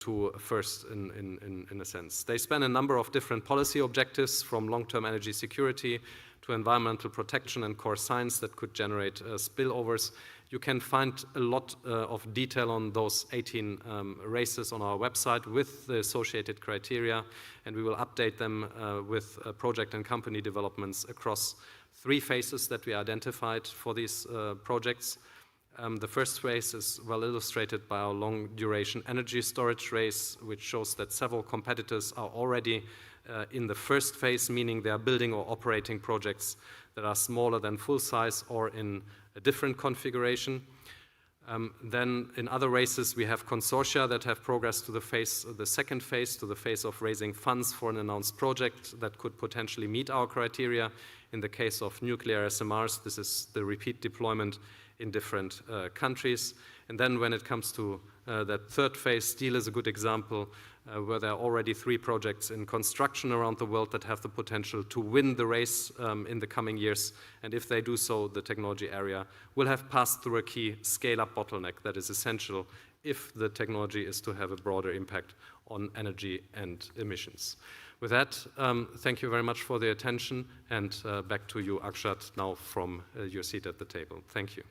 to first in a sense. They span a number of different policy objectives, from long-term energy security to environmental protection and core science that could generate spillovers. You can find a lot of detail on those 18 races on our website with the associated criteria, and we will update them with project and company developments across 3 phases that we identified for these projects. The first phase is well illustrated by our long-duration energy storage race, which shows that several competitors are already in the first phase, meaning they are building or operating projects that are smaller than full size or in a different configuration. Then in other races, we have consortia that have progressed to the second phase, to the phase of raising funds for an announced project that could potentially meet our criteria. In the case of nuclear SMRs, this is the repeat deployment in different countries. And then when it comes to that third phase, steel is a good example, where there are already 3 projects in construction around the world that have the potential to win the race in the coming years. And if they do so, the technology area will have passed through a key scale-up bottleneck that is essential if the technology is to have a broader impact on energy and emissions. With that, thank you very much for the attention, and back to you, Akshat, now from your seat at the table. Thank you.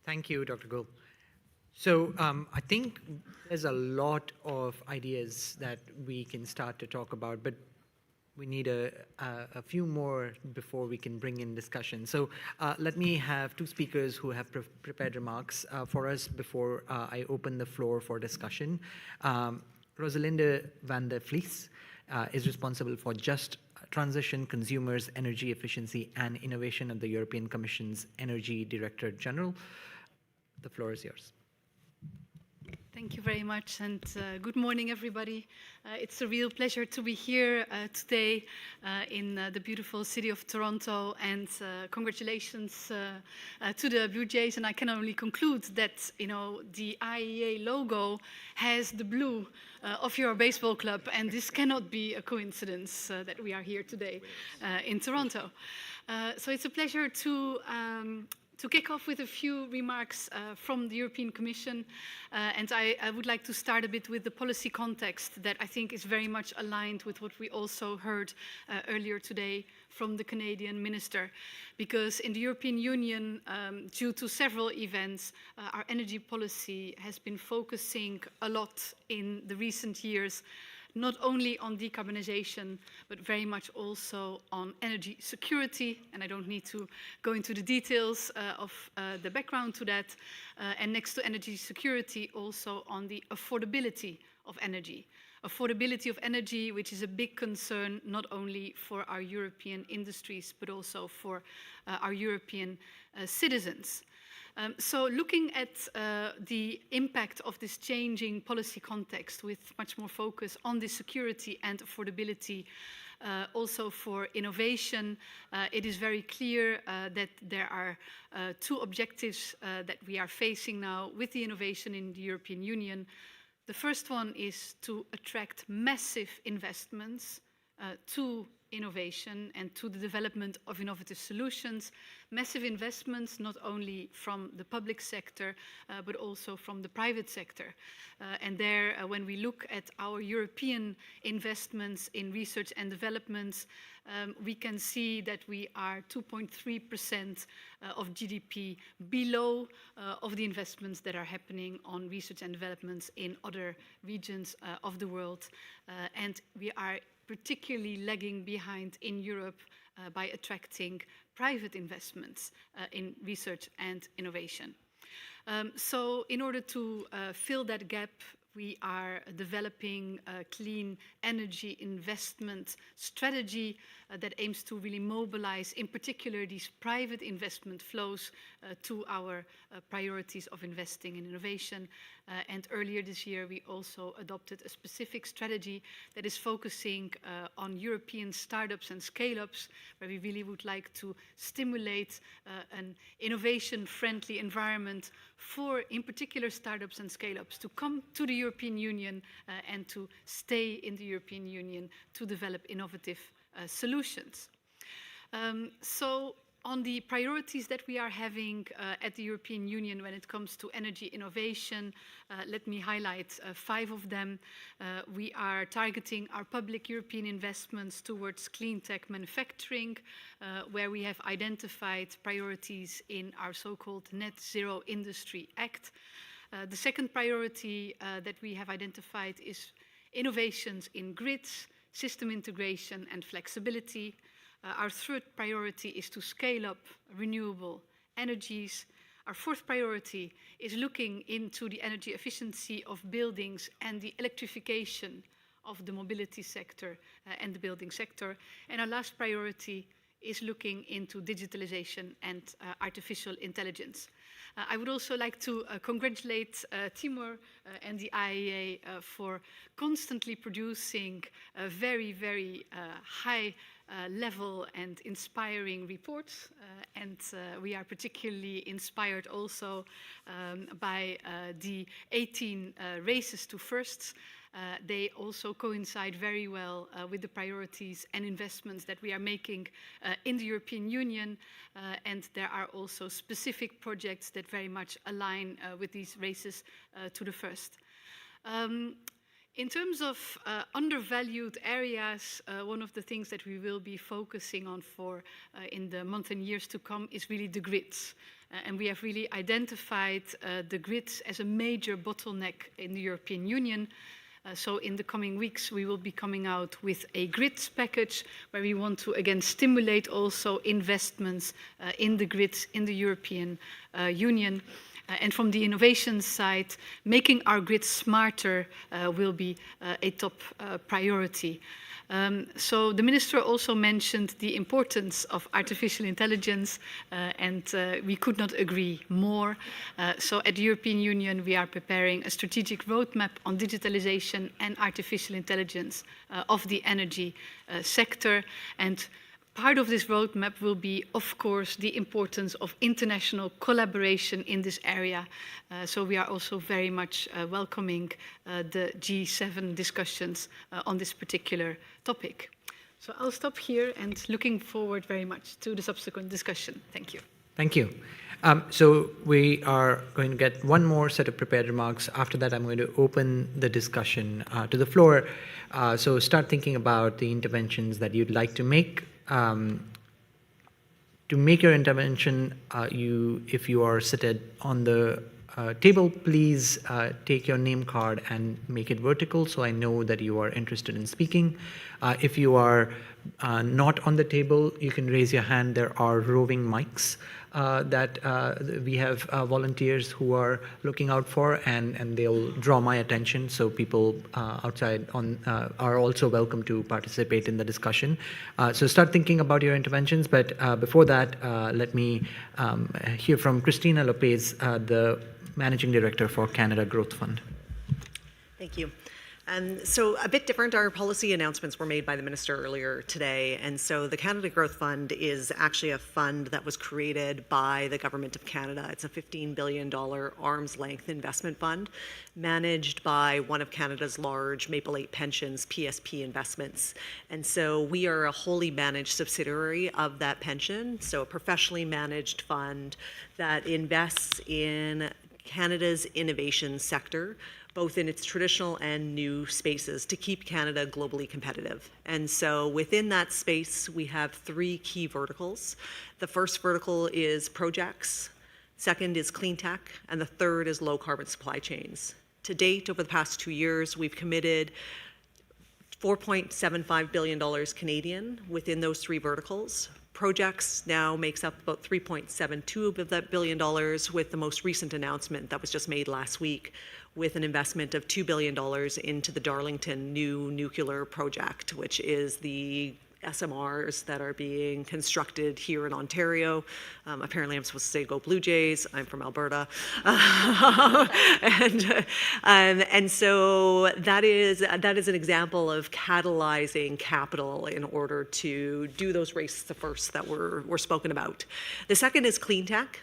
Thank you, Dr. Gul. So I think there's a lot of ideas that we can start to talk about, but we need a few more before we can bring in discussion. So let me have 2 speakers who have prepared remarks for us before I open the floor for discussion. Rosalinde van der Vlies is responsible for Just Transition, Consumers, Energy Efficiency and Innovation at the European Commission's Energy Director General. The floor is yours. Thank you very much, and good morning, everybody. It's a real pleasure to be here today in the beautiful city of Toronto, and congratulations to the Blue Jays. And I can only conclude that, you know, the IEA logo has the blue of your baseball club, and this cannot be a coincidence that we are here today in Toronto. So it's a pleasure to kick off with a few remarks from the European Commission, and I would like to start a bit with the policy context that I think is very much aligned with what we also heard earlier today from the Canadian Minister. Because in the European Union, due to several events, our energy policy has been focusing a lot in the recent years, not only on decarbonization, but very much also on energy security. And I don't need to go into the details of the background to that. And next to energy security, also on the affordability of energy. Affordability of energy, which is a big concern, not only for our European industries, but also for our European citizens. So looking at the impact of this changing policy context with much more focus on the security and affordability, also for innovation, it is very clear that there are 2 objectives that we are facing now with the innovation in the European Union. The first one is to attract massive investments to innovation and to the development of innovative solutions. Massive investments not only from the public sector, but also from the private sector. And there, when we look at our European investments in research and developments, we can see that we are 2.3% of GDP below of the investments that are happening on research and developments in other regions of the world. And we are particularly lagging behind in Europe by attracting private investments in research and innovation. So in order to fill that gap, we are developing a clean energy investment strategy that aims to really mobilize, in particular, these private investment flows to our priorities of investing in innovation. And earlier this year, we also adopted a specific strategy that is focusing on European startups and scale-ups, where we really would like to stimulate an innovation-friendly environment for, in particular, startups and scale-ups to come to the European Union and to stay in the European Union to develop innovative solutions. So On the priorities that we are having at the European Union when it comes to energy innovation, let me highlight 5 of them. We are targeting our public European investments towards clean tech manufacturing, where we have identified priorities in our so-called Net Zero Industry Act. The second priority that we have identified is innovations in grids, system integration and flexibility. Our third priority is to scale up renewable energies. Our fourth priority is looking into the energy efficiency of buildings and the electrification of the mobility sector and the building sector. And our last priority is looking into digitalization and artificial intelligence. I would also like to congratulate Timur and the IEA for constantly producing very, very high level and inspiring reports. And we are particularly inspired also by the 18 races to firsts. They also coincide very well with the priorities and investments that we are making in the European Union. And there are also specific projects that very much align with these races to the first. In terms of undervalued areas, one of the things that we will be focusing on for in the months and years to come is really the grids. And we have really identified the grids as a major bottleneck in the European Union. So in the coming weeks, we will be coming out with a grids package where we want to, again, stimulate also investments in the grids in the European Union. And from the innovation side, making our grids smarter will be a top priority. So the minister also mentioned the importance of artificial intelligence, and we could not agree more. So at the European Union, we are preparing a strategic roadmap on digitalization and artificial intelligence of the energy sector. And part of this roadmap will be, of course, the importance of international collaboration in this area. So we are also very much welcoming the G7 discussions on this particular topic. So I'll stop here and looking forward very much to the subsequent discussion. Thank you. Thank you. So we are going to get one more set of prepared remarks. After that, I'm going to open the discussion to the floor. So start thinking about the interventions that you'd like to make. To make your intervention, if you are seated on the table, please take your name card and make it vertical so I know that you are interested in speaking. If you are not on the table, you can raise your hand. There are roving mics that we have volunteers who are looking out for, and they'll draw my attention, so people outside are also welcome to participate in the discussion. So start thinking about your interventions, but before that, let me hear from Cristina Lopez, the Managing Director for Canada Growth Fund. Thank you. So a bit different, our policy announcements were made by the minister earlier today, and so the Canada Growth Fund is actually a fund that was created by the Government of Canada. It's a $15 billion arm's length investment fund managed by one of Canada's large Maple Lake Pensions, PSP Investments. And so we are a wholly managed subsidiary of that pension, so a professionally managed fund that invests in Canada's innovation sector, both in its traditional and new spaces, to keep Canada globally competitive. And so within that space, we have 3 key verticals. The first vertical is projects, second is clean tech, and the third is low carbon supply chains. To date, over the past 2 years, we've committed $4.75 billion Canadian within those 3 verticals. Projects now makes up about $3.72 of that $1 billion, with the most recent announcement that was just made last week with an investment of $2 billion into the Darlington new nuclear project, which is the SMRs that are being constructed here in Ontario. Apparently I'm supposed to say go Blue Jays. I'm from Alberta. And so that is an example of catalyzing capital in order to do those races to first that were spoken about. The second is clean tech.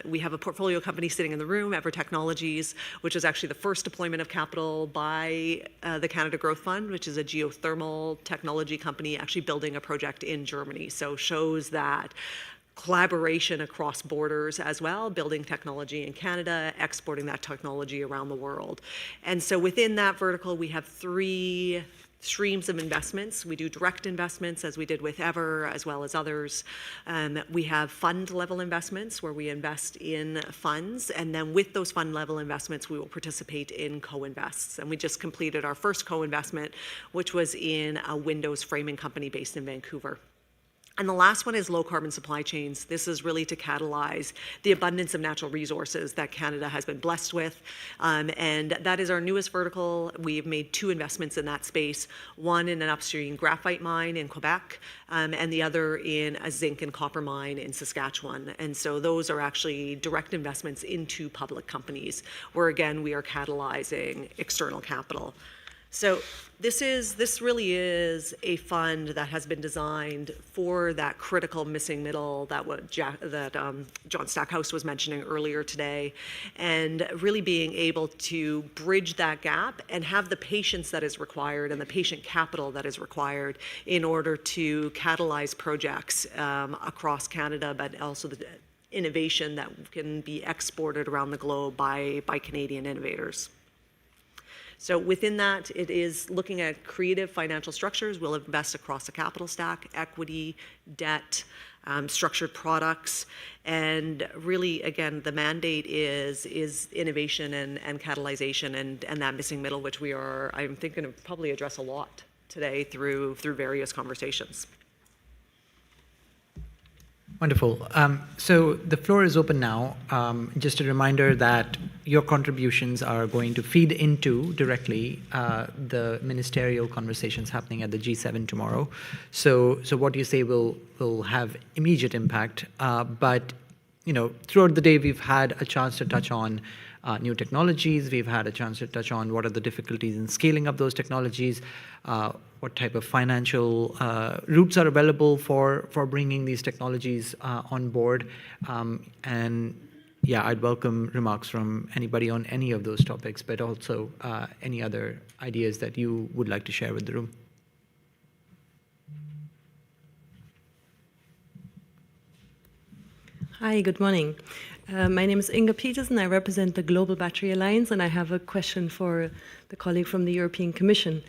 We have a portfolio company sitting in the room, Ever Technologies, which is actually the first deployment of capital by the Canada Growth Fund, which is a geothermal technology company actually building a project in Germany. So shows that collaboration across borders as well, building technology in Canada, exporting that technology around the world. And so within that vertical, we have 3 streams of investments. We do direct investments, as we did with Ever, as well as others. We have fund level investments where we invest in funds, and then with those fund level investments, we will participate in co-invests. And we just completed our first co-investment, which was in a windows framing company based in Vancouver. And the last one is low carbon supply chains. This is really to catalyze the abundance of natural resources that Canada has been blessed with. And that is our newest vertical. We've made 2 investments in that space, one in an upstream graphite mine in Quebec, and the other in a zinc and copper mine in Saskatchewan. And so those are actually direct investments into public companies, where again, we are catalyzing external capital. So this really is a fund that has been designed for that critical missing middle that John Stackhouse was mentioning earlier today, and really being able to bridge that gap and have the patience that is required and the patient capital that is required in order to catalyze projects across Canada, but also the innovation that can be exported around the globe by Canadian innovators. So within that, it is looking at creative financial structures. We'll invest across the capital stack, equity, debt, structured products, and really, again, the mandate is innovation and catalyzation and that missing middle, which I'm thinking of probably address a lot today through various conversations. Wonderful. So the floor is open now. Just a reminder that your contributions are going to feed into directly the ministerial conversations happening at the G7 tomorrow. So what you say will have immediate impact. But throughout the day, we've had a chance to touch on new technologies. We've had a chance to touch on what are the difficulties in scaling up those technologies, what type of financial routes are available for bringing these technologies on board. And yeah, I'd welcome remarks from anybody on any of those topics, but also any other ideas that you would like to share with the room. Hi, good morning. My name is Inga Petersen. I represent the Global Battery Alliance, and I have a question for the colleague from the European Commission.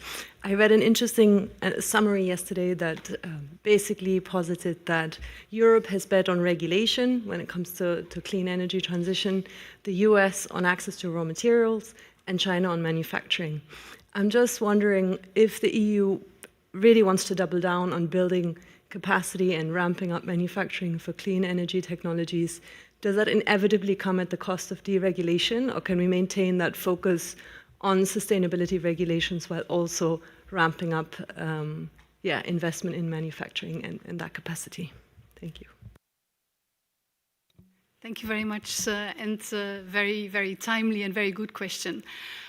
I read an interesting summary yesterday that basically posited that Europe has bet on regulation when it comes to clean energy transition, the US on access to raw materials, and China on manufacturing. I'm just wondering if the EU really wants to double down on building capacity and ramping up manufacturing for clean energy technologies. Does that inevitably come at the cost of deregulation, or can we maintain that focus on sustainability regulations while also ramping up investment in manufacturing and that capacity? Thank you. Thank you very much, and very, very timely and very good question.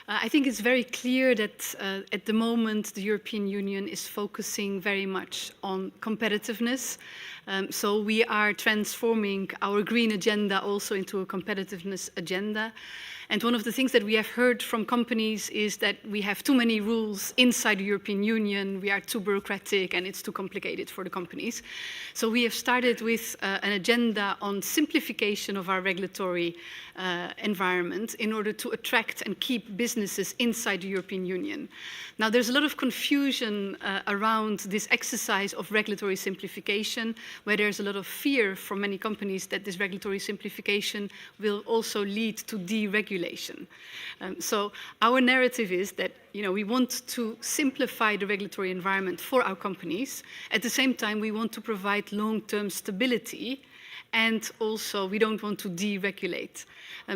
I think it's very clear that at the moment the European Union is focusing very much on competitiveness. So we are transforming our green agenda also into a competitiveness agenda. And one of the things that we have heard from companies is that we have too many rules inside the European Union, we are too bureaucratic, and it's too complicated for the companies. So we have started with an agenda on simplification of our regulatory environment in order to attract and keep businesses inside the European Union. Now, there's a lot of confusion around this exercise of regulatory simplification, where there's a lot of fear from many companies that this regulatory simplification will also lead to deregulation. So our narrative is that we want to simplify the regulatory environment for our companies. At the same time, we want to provide long-term stability, and also we don't want to deregulate.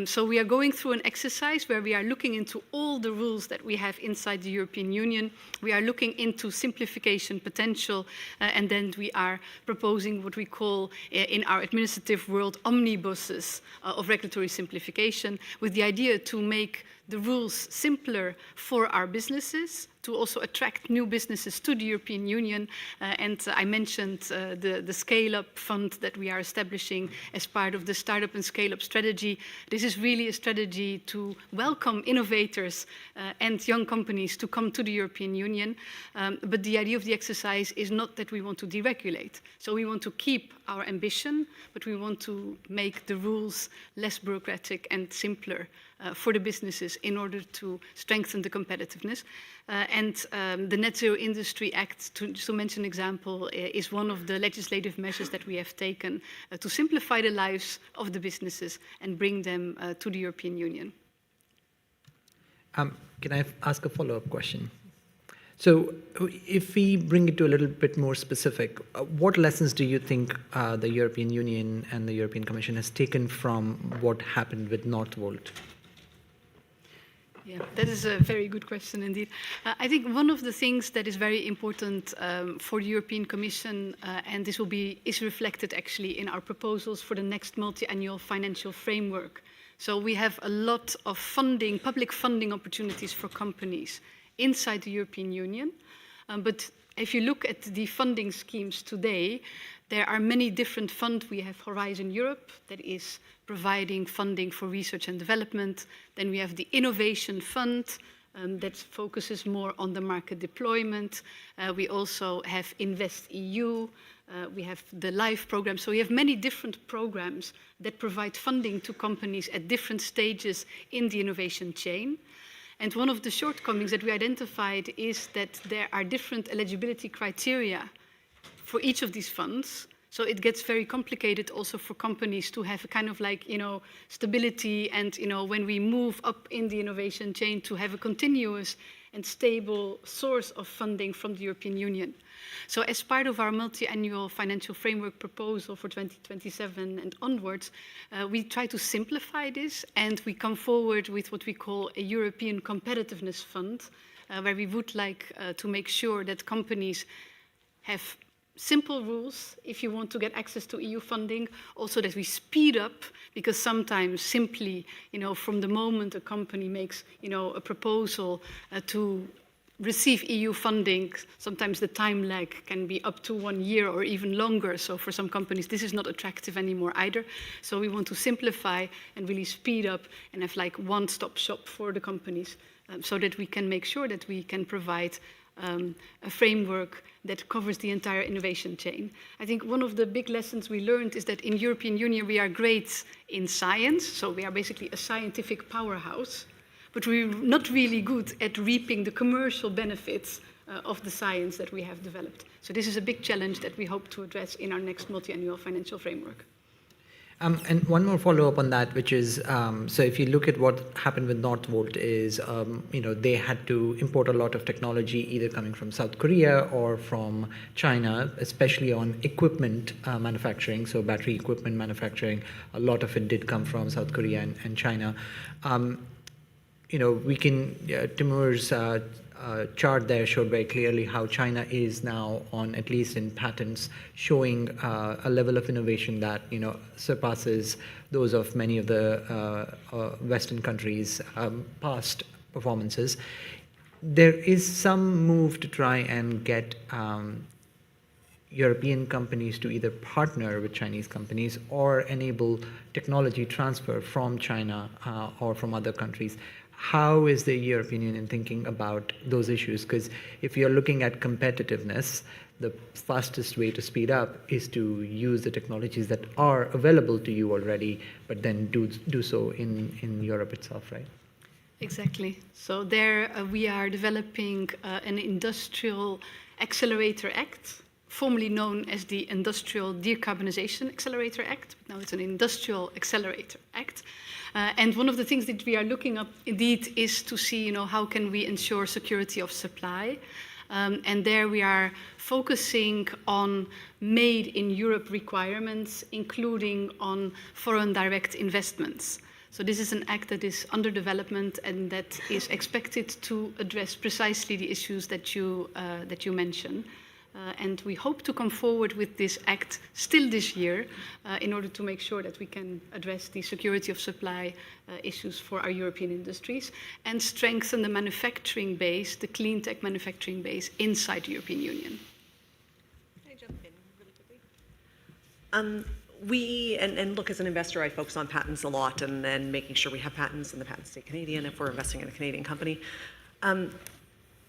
So we are going through an exercise where we are looking into all the rules that we have inside the European Union. We are looking into simplification potential, and then we are proposing what we call in our administrative world omnibuses of regulatory simplification, with the idea to make the rules simpler for our businesses, to to also attract new businesses to the European Union. And I mentioned the Scale-Up Fund that we are establishing as part of the Startup and Scale-Up strategy. This is really a strategy to welcome innovators and young companies to come to the European Union. But the idea of the exercise is not that we want to deregulate. So we want to keep our ambition, but we want to make the rules less bureaucratic and simpler for the businesses in order to strengthen the competitiveness. The Net Zero Industry Act, to mention an example, is one of the legislative measures that we have taken to simplify the lives of the businesses and bring them to the European Union. Can I ask a follow-up question? So if we bring it to a little bit more specific, what lessons do you think the European Union and the European Commission has taken from what happened with Northvolt? Yeah, that is a very good question indeed. I think one of the things that is very important for the European Commission, and this is reflected actually in our proposals for the next multi-annual financial framework. So we have a lot of funding, public funding opportunities for companies inside the European Union. But if you look at the funding schemes today, there are many different funds. We have Horizon Europe that is providing funding for research and development. Then we have the Innovation Fund that focuses more on the market deployment. We also have InvestEU. We have the LIFE program. So we have many different programs that provide funding to companies at different stages in the innovation chain. And one of the shortcomings that we identified is that there are different eligibility criteria for each of these funds. So it gets very complicated also for companies to have a kind of like, stability and, when we move up in the innovation chain, to have a continuous and stable source of funding from the European Union. So as part of our multi-annual financial framework proposal for 2027 and onwards, we try to simplify this, and we come forward with what we call a European Competitiveness Fund, where we would like to make sure that companies have simple rules if you want to get access to EU funding, also that we speed up, because sometimes simply, from the moment a company makes, a proposal to receive EU funding, sometimes the time lag can be up to 1 year or even longer. So for some companies, this is not attractive anymore either. So we want to simplify and really speed up and have like one-stop shop for the companies so that we can make sure that we can provide a framework that covers the entire innovation chain. I think one of the big lessons we learned is that in European Union, we are great in science. So we are basically a scientific powerhouse, but we're not really good at reaping the commercial benefits of the science that we have developed. So this is a big challenge that we hope to address in our next multi-annual financial framework. And one more follow-up on that, which is, so if you look at what happened with Northvolt is, they had to import a lot of technology either coming from South Korea or from China, especially on equipment manufacturing, so battery equipment manufacturing. A lot of it did come from South Korea and China. Timur's chart there showed very clearly how China is now on, at least in patents, showing a level of innovation that surpasses those of many of the Western countries' past performances. There is some move to try and get European companies to either partner with Chinese companies or enable technology transfer from China or from other countries. How is the European Union thinking about those issues? Because if you're looking at competitiveness, the fastest way to speed up is to use the technologies that are available to you already, but then do so in Europe itself, right? Exactly. So there we are developing an Industrial Accelerator Act, formerly known as the Industrial Decarbonization Accelerator Act. Now it's an Industrial Accelerator Act. And one of the things that we are looking up indeed is to see, how can we ensure security of supply. And there we are focusing on made in Europe requirements, including on foreign direct investments. So this is an act that is under development and that is expected to address precisely the issues that you mentioned. And we hope to come forward with this act still this year in order to make sure that we can address the security of supply issues for our European industries and strengthen the manufacturing base, the clean tech manufacturing base inside the European Union. Can I jump in really quickly? And look, as an investor, I focus on patents a lot and making sure we have patents and the patents stay Canadian if we're investing in a Canadian company.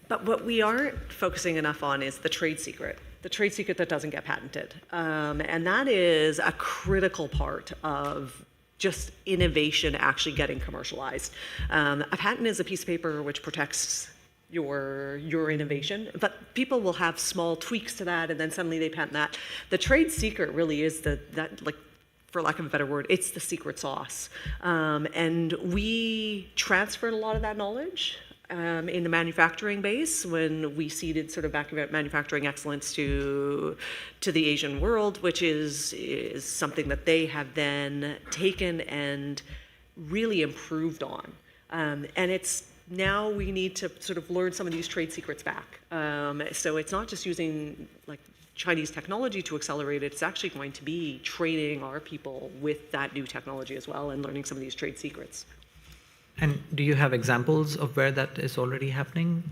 But what we aren't focusing enough on is the trade secret that doesn't get patented. And that is a critical part of just innovation actually getting commercialized. A patent is a piece of paper which protects your innovation, but people will have small tweaks to that and then suddenly they patent that. The trade secret really is that like, for lack of a better word, it's the secret sauce. And we transferred a lot of that knowledge in the manufacturing base when we seeded sort of back manufacturing excellence to the Asian world, which is something that they have then taken and really improved on. And it's now we need to sort of learn some of these trade secrets back. So it's not just using like Chinese technology to accelerate it, it's actually going to be training our people with that new technology as well and learning some of these trade secrets. And do you have examples of where that is already happening?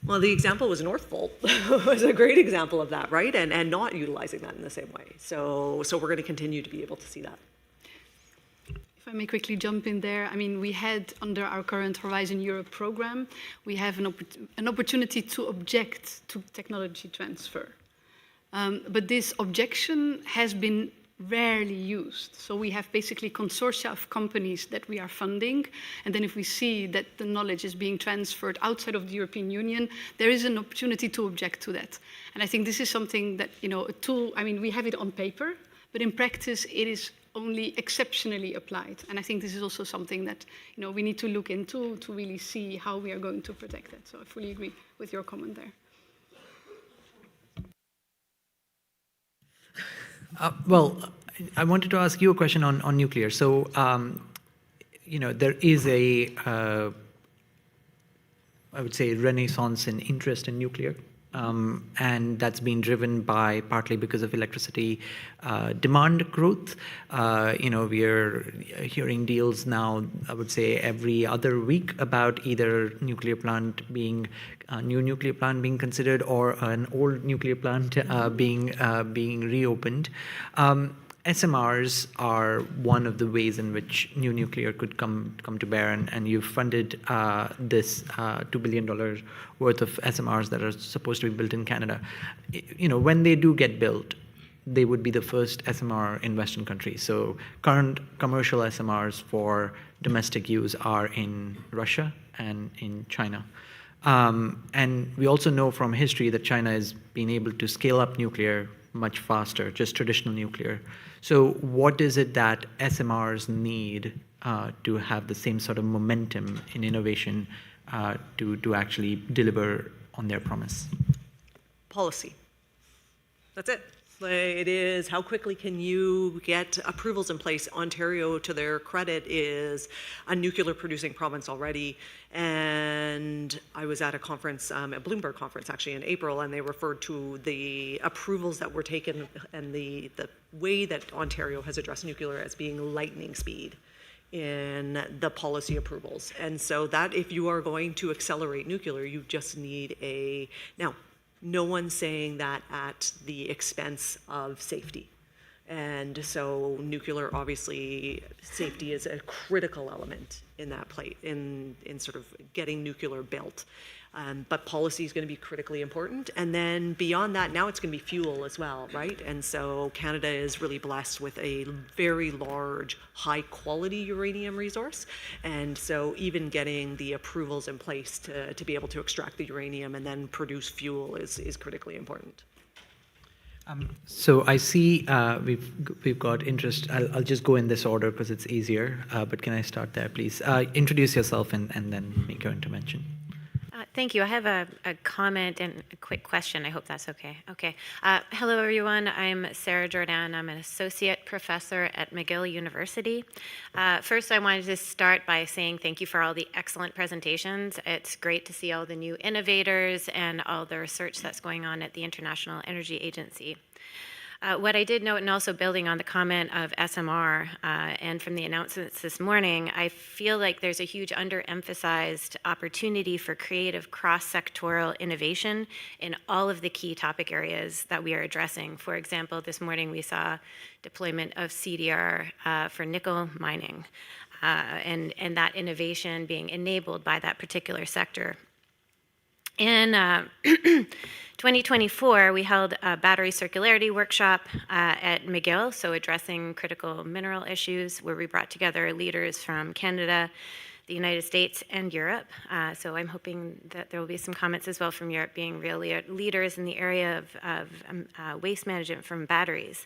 Well, the example was Northvolt. It was a great example of that, right? And not utilizing that in the same way. So we're going to continue to be able to see that. If I may quickly jump in there, I mean, we had under our current Horizon Europe program, we have an opportunity to object to technology transfer. But this objection has been rarely used. So we have basically consortia of companies that we are funding, and then if we see that the knowledge is being transferred outside of the European Union, there is an opportunity to object to that. And I think this is something that, you know, a tool, I mean, we have it on paper, but in practice it is only exceptionally applied. And I think this is also something that, you know, we need to look into to really see how we are going to protect that. So I fully agree with your comment there. Well, I wanted to ask you a question on nuclear. So, you know, there is a, I would say, renaissance in interest in nuclear. And that's been driven by partly because of electricity demand growth. You know, we're hearing deals now, I would say, every other week about either nuclear plant being new nuclear plant being considered or an old nuclear plant being reopened. SMRs are one of the ways in which new nuclear could come to bear, and you've funded this $2 billion worth of SMRs that are supposed to be built in Canada. You know, when they do get built, they would be the first SMR in Western countries. So current commercial SMRs for domestic use are in Russia and in China. And we also know from history that China has been able to scale up nuclear much faster, just traditional nuclear. So what is it that SMRs need to have the same sort of momentum in innovation to actually deliver on their promise? Policy. That's it. It is how quickly can you get approvals in place. Ontario, to their credit, is a nuclear producing province already. And I was at a conference, a Bloomberg conference actually in April, and they referred to the approvals that were taken and the way that Ontario has addressed nuclear as being lightning speed in the policy approvals. And so that if you are going to accelerate nuclear, you just need a, now, no one's saying that at the expense of safety. And so nuclear, obviously, safety is a critical element in that plate, in sort of getting nuclear built. But policy is going to be critically important. And then beyond that, now it's going to be fuel as well, right? And so Canada is really blessed with a very large, high-quality uranium resource. And so even getting the approvals in place to be able to extract the uranium and then produce fuel is critically important. So I see we've got interest. I'll just go in this order because it's easier. But can I start there, please? Introduce yourself and then make your intervention. Thank you. I have a comment and a quick question. I hope that's okay. Okay. Hello, everyone. I'm Sarah Jordan. I'm an associate professor at McGill University. First, I wanted to start by saying thank you for all the excellent presentations. It's great to see all the new innovators and all the research that's going on at the International Energy Agency. What I did note, and also building on the comment of SMR and from the announcements this morning, I feel like there's a huge underemphasized opportunity for creative cross-sectoral innovation in all of the key topic areas that we are addressing. For example, this morning we saw deployment of CDR for nickel mining and that innovation being enabled by that particular sector. In 2024, we held a battery circularity workshop at McGill, so addressing critical mineral issues, where we brought together leaders from Canada, the United States, and Europe. So I'm hoping that there will be some comments as well from Europe, being real leaders in the area of waste management from batteries.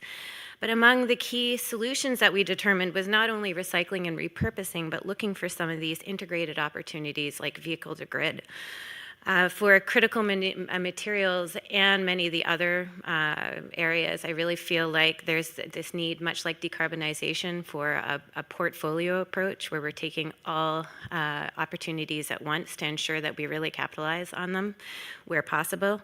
But among the key solutions that we determined was not only recycling and repurposing, but looking for some of these integrated opportunities like vehicle to grid. For critical materials and many of the other areas, I really feel like there's this need, much like decarbonization, for a portfolio approach where we're taking all opportunities at once to ensure that we really capitalize on them where possible.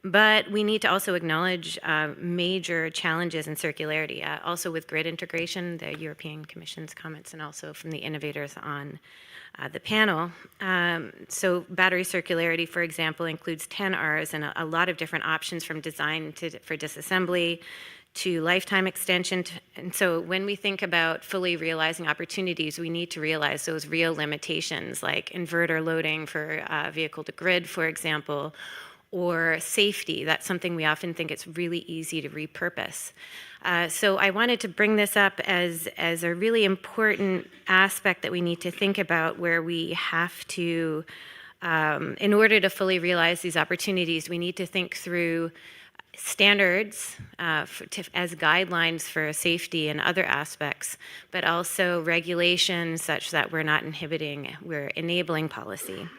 But we need to also acknowledge major challenges in circularity, also with grid integration, the European Commission's comments, and also from the innovators on the panel. So battery circularity, for example, includes 10 Rs and a lot of different options, from design for disassembly to lifetime extension. And so when we think about fully realizing opportunities, we need to realize those real limitations, like inverter loading for vehicle to grid, for example, or safety. That's something we often think it's really easy to repurpose. So I wanted to bring this up as a really important aspect that we need to think about, where we have to, in order to fully realize these opportunities, we need to think through standards as guidelines for safety and other aspects, but also regulations such that we're not inhibiting, we're enabling policy.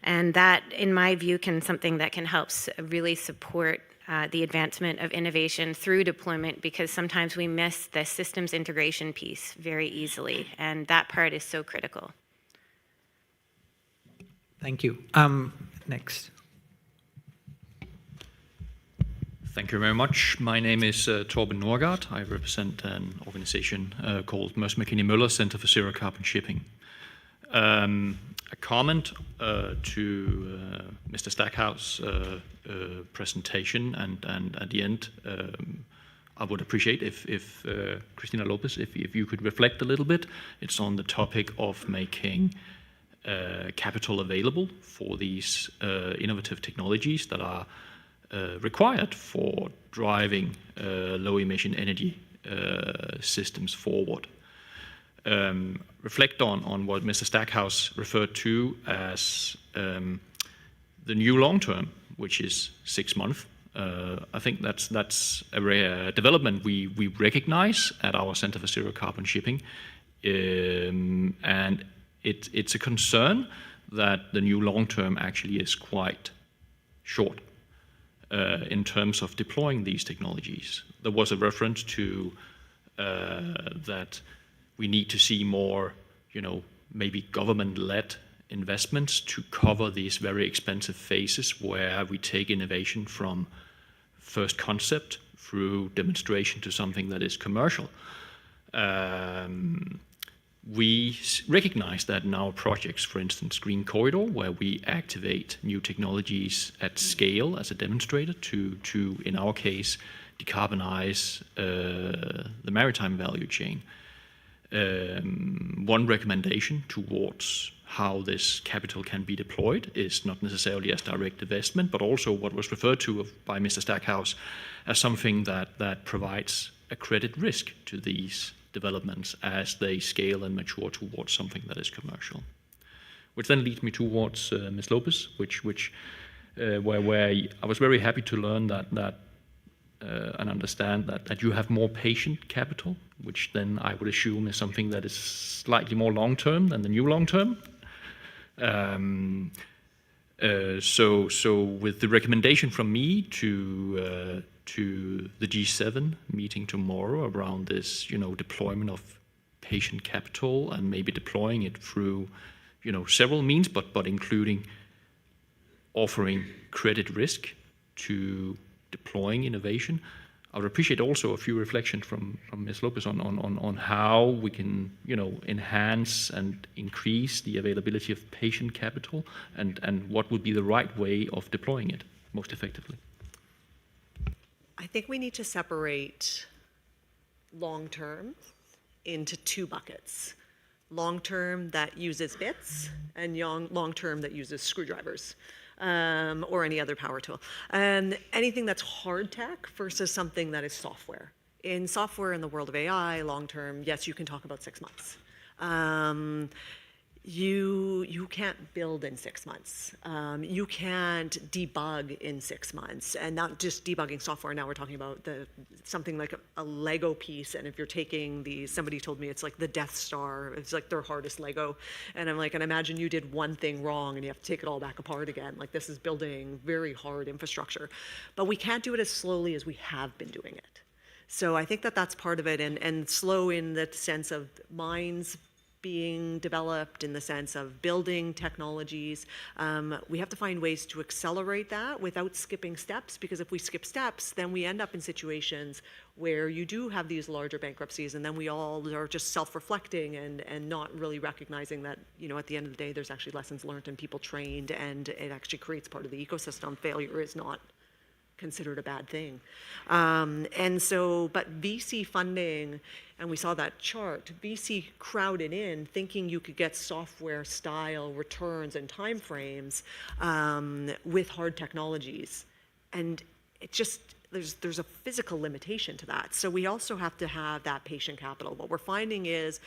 And that, in my view, something that can help really support the advancement of innovation through deployment, because sometimes we miss the systems integration piece very easily, and that part is so critical. Thank you. Next. Thank you very much. My name is Torben Norgard. I represent an organization called Mørs Mc-Kinney Møller Center for Zero Carbon Shipping. A comment to Mr. Stackhouse' presentation, and at the end, I would appreciate if Cristina Lopez, if you could reflect a little bit. It's on the topic of making capital available for these innovative technologies that are required for driving low-emission energy systems forward. Reflect on what Mr. Stackhouse referred to as the new long term, which is 6 months. I think that's a rare development we recognize at our Center for Zero Carbon Shipping, and it's a concern that the new long term actually is quite short in terms of deploying these technologies. There was a reference to that we need to see more, maybe government-led investments to cover these very expensive phases where we take innovation from first concept through demonstration to something that is commercial. We recognize that in our projects, for instance, Green Corridor, where we activate new technologies at scale as a demonstrator to in our case, decarbonize the maritime value chain. One recommendation towards how this capital can be deployed is not necessarily as direct investment, but also what was referred to by Mr. Stackhouse as something that provides a credit risk to these developments as they scale and mature towards something that is commercial. Which then leads me towards Ms. Lopez, where I was very happy to learn that and understand that you have more patient capital, which then I would assume is something that is slightly more long-term than the new long-term. So with the recommendation from me to the G7 meeting tomorrow around this, deployment of patient capital and maybe deploying it through, several means, but including offering credit risk to deploying innovation. I would appreciate also a few reflections from Ms. Lopez on how we can, enhance and increase the availability of patient capital and what would be the right way of deploying it most effectively. I think we need to separate long-term into two buckets. Long-term that uses bits and long-term that uses screwdrivers. Or any other power tool. And anything that's hard tech versus something that is software. In software, in the world of AI, long term, yes, you can talk about 6 months. You can't build in 6 months. You can't debug in 6 months, and not just debugging software. Now we're talking about something like a Lego piece, and if you're taking somebody told me it's like the Death Star, it's like their hardest Lego, and I'm like, and imagine you did one thing wrong and you have to take it all back apart again. Like, this is building very hard infrastructure, but we can't do it as slowly as we have been doing it. So I think that that's part of it, and slow in the sense of minds being developed, in the sense of building technologies. We have to find ways to accelerate that without skipping steps, because if we skip steps, then we end up in situations where you do have these larger bankruptcies, and then we all are just self-reflecting and not really recognizing that, at the end of the day, there's actually lessons learned and people trained, and it actually creates part of the ecosystem. Failure is not considered a bad thing. But VC funding, and we saw that chart, VC crowded in thinking you could get software style returns and timeframes with hard technologies. And it just, there's a physical limitation to that. So we also have to have that patient capital. What we're finding is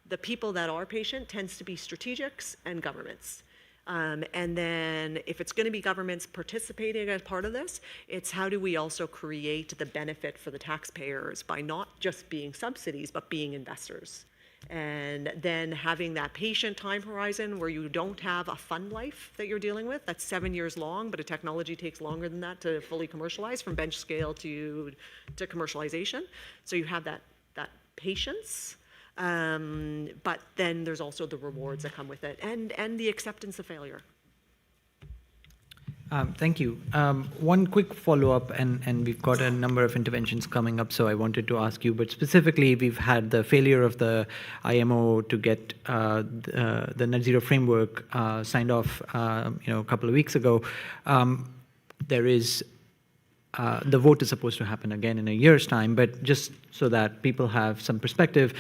the people that are patient tends to be strategics and governments. And then if it's going to be governments participating as part of this, it's how do we also create the benefit for the taxpayers by not just being subsidies, but being investors. And then having that patient time horizon where you don't have a fund life that you're dealing with, that's 7 years long, but a technology takes longer than that to fully commercialize, from bench scale to commercialization. So you have that patience. But then there's also the rewards that come with it, and the acceptance of failure. Thank you. One quick follow-up, and we've got a number of interventions coming up, so I wanted to ask you, but specifically, we've had the failure of the IMO to get the net zero framework signed off, a couple of weeks ago. There is the vote is supposed to happen again in a year's time, but just so that people have some perspective,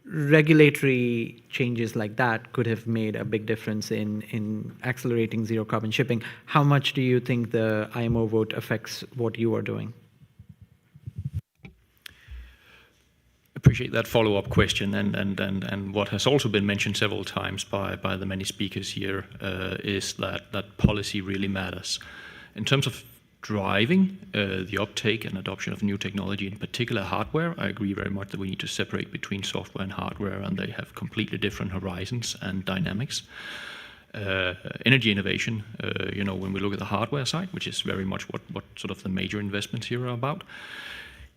regulatory changes like that could have made a big difference in accelerating zero carbon shipping. How much do you think the IMO vote affects what you are doing? Appreciate that follow-up question, and what has also been mentioned several times by the many speakers here is that policy really matters. In terms of driving the uptake and adoption of new technology, in particular hardware, I agree very much that we need to separate between software and hardware, and they have completely different horizons and dynamics. Energy innovation, when we look at the hardware side, which is very much what sort of the major investments here are about,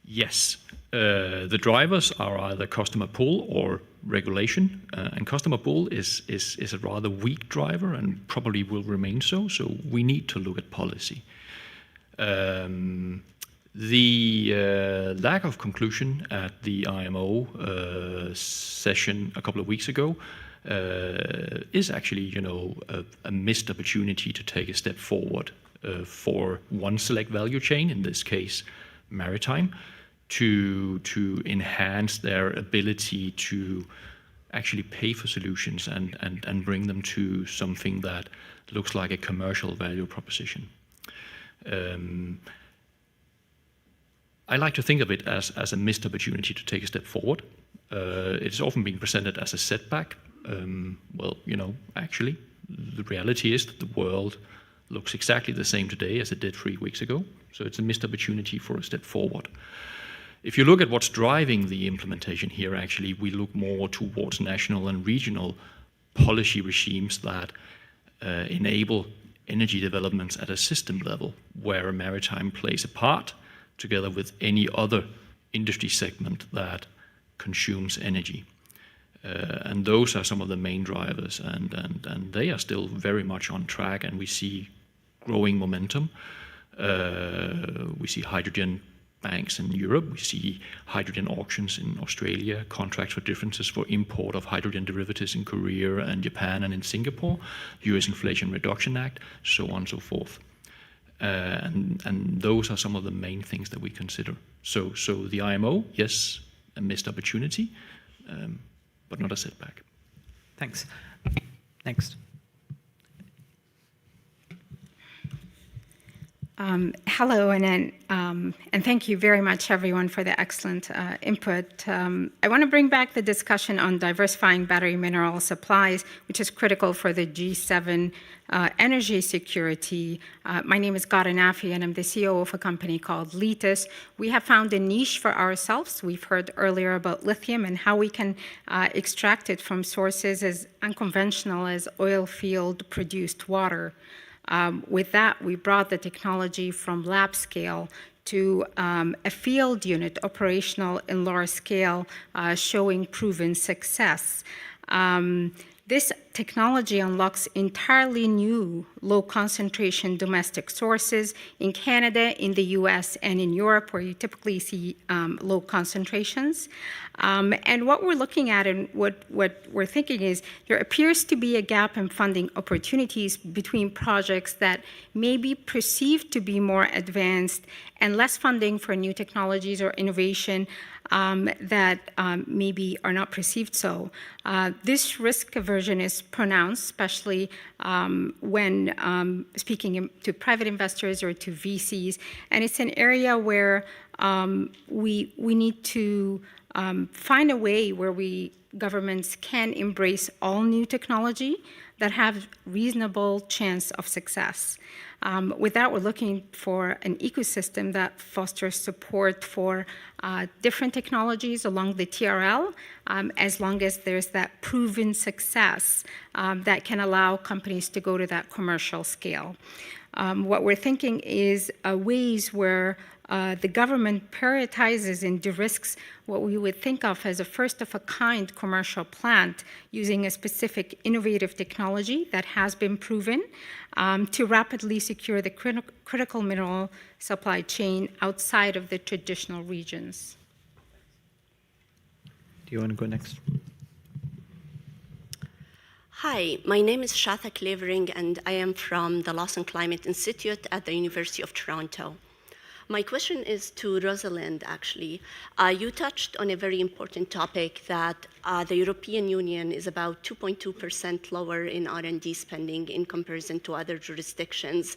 yes, the drivers are either customer pull or regulation, and customer pull is a rather weak driver and probably will remain so we need to look at policy. The lack of conclusion at the IMO session a couple of weeks ago is actually, a missed opportunity to take a step forward for one select value chain, in this case, maritime, to enhance their ability to actually pay for solutions and bring them to something that looks like a commercial value proposition. I like to think of it as a missed opportunity to take a step forward. It's often being presented as a setback. Actually, the reality is that the world looks exactly the same today as it did 3 weeks ago. So it's a missed opportunity for a step forward. If you look at what's driving the implementation here, actually, we look more towards national and regional policy regimes that enable energy developments at a system level, where maritime plays a part, together with any other industry segment that consumes energy. And those are some of the main drivers, and they are still very much on track, and we see growing momentum. We see hydrogen banks in Europe, we see hydrogen auctions in Australia, contracts for differences for import of hydrogen derivatives in Korea and Japan and in Singapore, US Inflation Reduction Act, so on and so forth. And those are some of the main things that we consider. So the IMO, yes, a missed opportunity, but not a setback. Thanks. Next. Hello, and thank you very much, everyone, for the excellent input. I want to bring back the discussion on diversifying battery mineral supplies, which is critical for the G7 energy security. My name is Gada Nafi, and I'm the CEO of a company called Litis. We have found a niche for ourselves. We've heard earlier about lithium and how we can extract it from sources as unconventional as oil field produced water. With that, we brought the technology from lab scale to a field unit operational in large scale, showing proven success. This technology unlocks entirely new low concentration domestic sources in Canada, in the US, and in Europe, where you typically see low concentrations. And what we're looking at and what we're thinking is there appears to be a gap in funding opportunities between projects that may be perceived to be more advanced and less funding for new technologies or innovation that maybe are not perceived so. This risk aversion is pronounced, especially when speaking to private investors or to VCs, and it's an area where we need to find a way where governments can embrace all new technology that have reasonable chance of success. With that, we're looking for an ecosystem that fosters support for different technologies along the TRL, as long as there's that proven success that can allow companies to go to that commercial scale. What we're thinking is ways where the government prioritizes and de-risks what we would think of as a first-of-a-kind commercial plant using a specific innovative technology that has been proven to rapidly secure the critical mineral supply chain outside of the traditional regions. Do you want to go next? Hi, my name is Shatha Clavering, and I am from the Loss and Climate Institute at the University of Toronto. My question is to Rosalind, actually. You touched on a very important topic that the European Union is about 2.2% lower in R&D spending in comparison to other jurisdictions.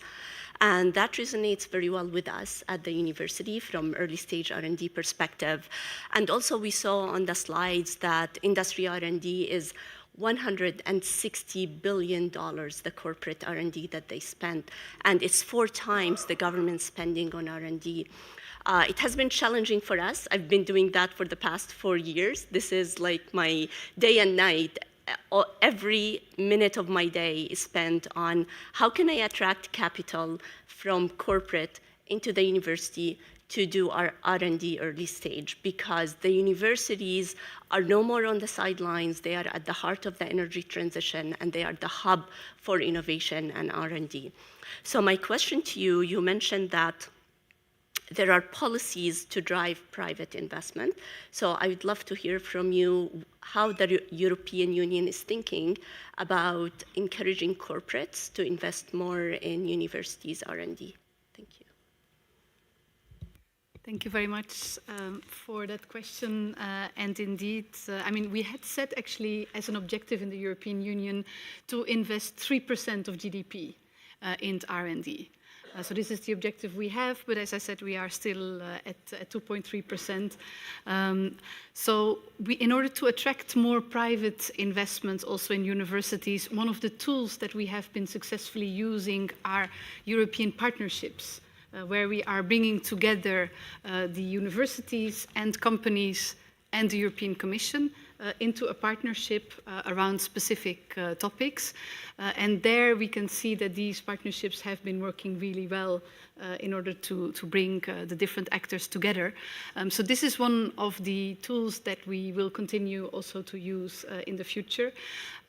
And that resonates very well with us at the university from early stage R&D perspective. And also we saw on the slides that industry R&D is $160 billion, the corporate R&D that they spent, and it's 4 times the government spending on R&D. It has been challenging for us. I've been doing that for the past 4 years. This is like my day and night. Every minute of my day is spent on how can I attract capital from corporate into the university to do our R&D early stage, because the universities are no more on the sidelines. They are at the heart of the energy transition, and they are the hub for innovation and R&D. So my question to you, you mentioned that there are policies to drive private investment. So I would love to hear from you how the European Union is thinking about encouraging corporates to invest more in universities' R&D. Thank you. Thank you very much for that question. And indeed, I mean, we had set actually as an objective in the European Union to invest 3% of GDP in R&D. So this is the objective we have, but as I said, we are still at 2.3%. So in order to attract more private investments also in universities, one of the tools that we have been successfully using are European partnerships, where we are bringing together the universities and companies and the European Commission into a partnership around specific topics. And there we can see that these partnerships have been working really well in order to bring the different actors together. So this is one of the tools that we will continue also to use in the future.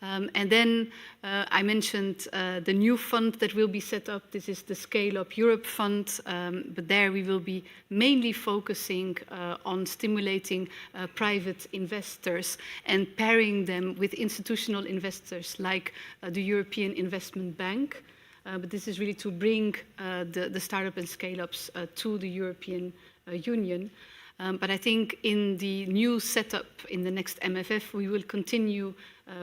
And then I mentioned the new fund that will be set up. This is the Scale Up Europe Fund, but there we will be mainly focusing on stimulating private investors and pairing them with institutional investors like the European Investment Bank. But this is really to bring the startup and scale-ups to the European Union. But I think in the new setup in the next MFF, we will continue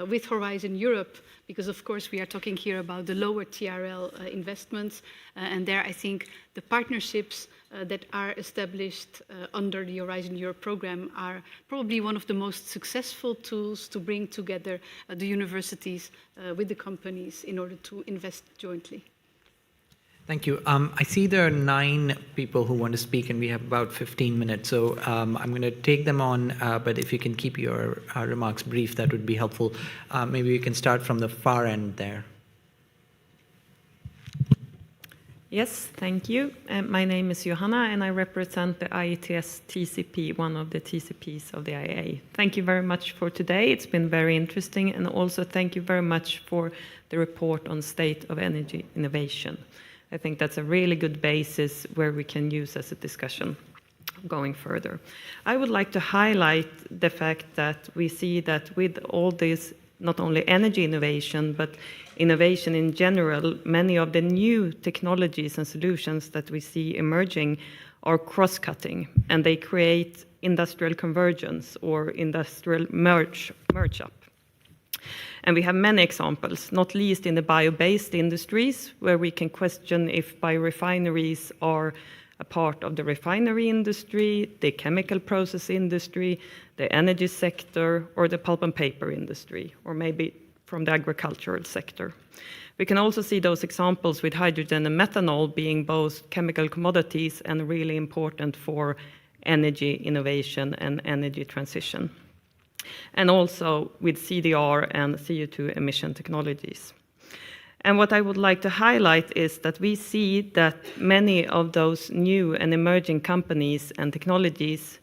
with Horizon Europe, because of course we are talking here about the lower TRL investments. And there I think the partnerships that are established under the Horizon Europe program are probably one of the most successful tools to bring together the universities with the companies in order to invest jointly. Thank you. I see there are 9 people who want to speak, and we have about 15 minutes. So I'm going to take them on, but if you can keep your remarks brief, that would be helpful. Maybe we can start from the far end there. Yes, thank you. My name is Johanna, and I represent the IETS TCP, one of the TCPs of the IAA. Thank you very much for today. It's been very interesting, and also thank you very much for the report on state of energy innovation. I think that's a really good basis where we can use as a discussion going further. I would like to highlight the fact that we see that with all this, not only energy innovation, but innovation in general, many of the new technologies and solutions that we see emerging are cross-cutting, and they create industrial convergence or industrial merge-up. And we have many examples, not least in the bio-based industries, where we can question if biorefineries are a part of the refinery industry, the chemical process industry, the energy sector, or the pulp and paper industry, or maybe from the agricultural sector. We can also see those examples with hydrogen and methanol being both chemical commodities and really important for energy innovation and energy transition. And also with CDR and CO2 emission technologies. And what I would like to highlight is that we see that many of those new and emerging companies and technologies,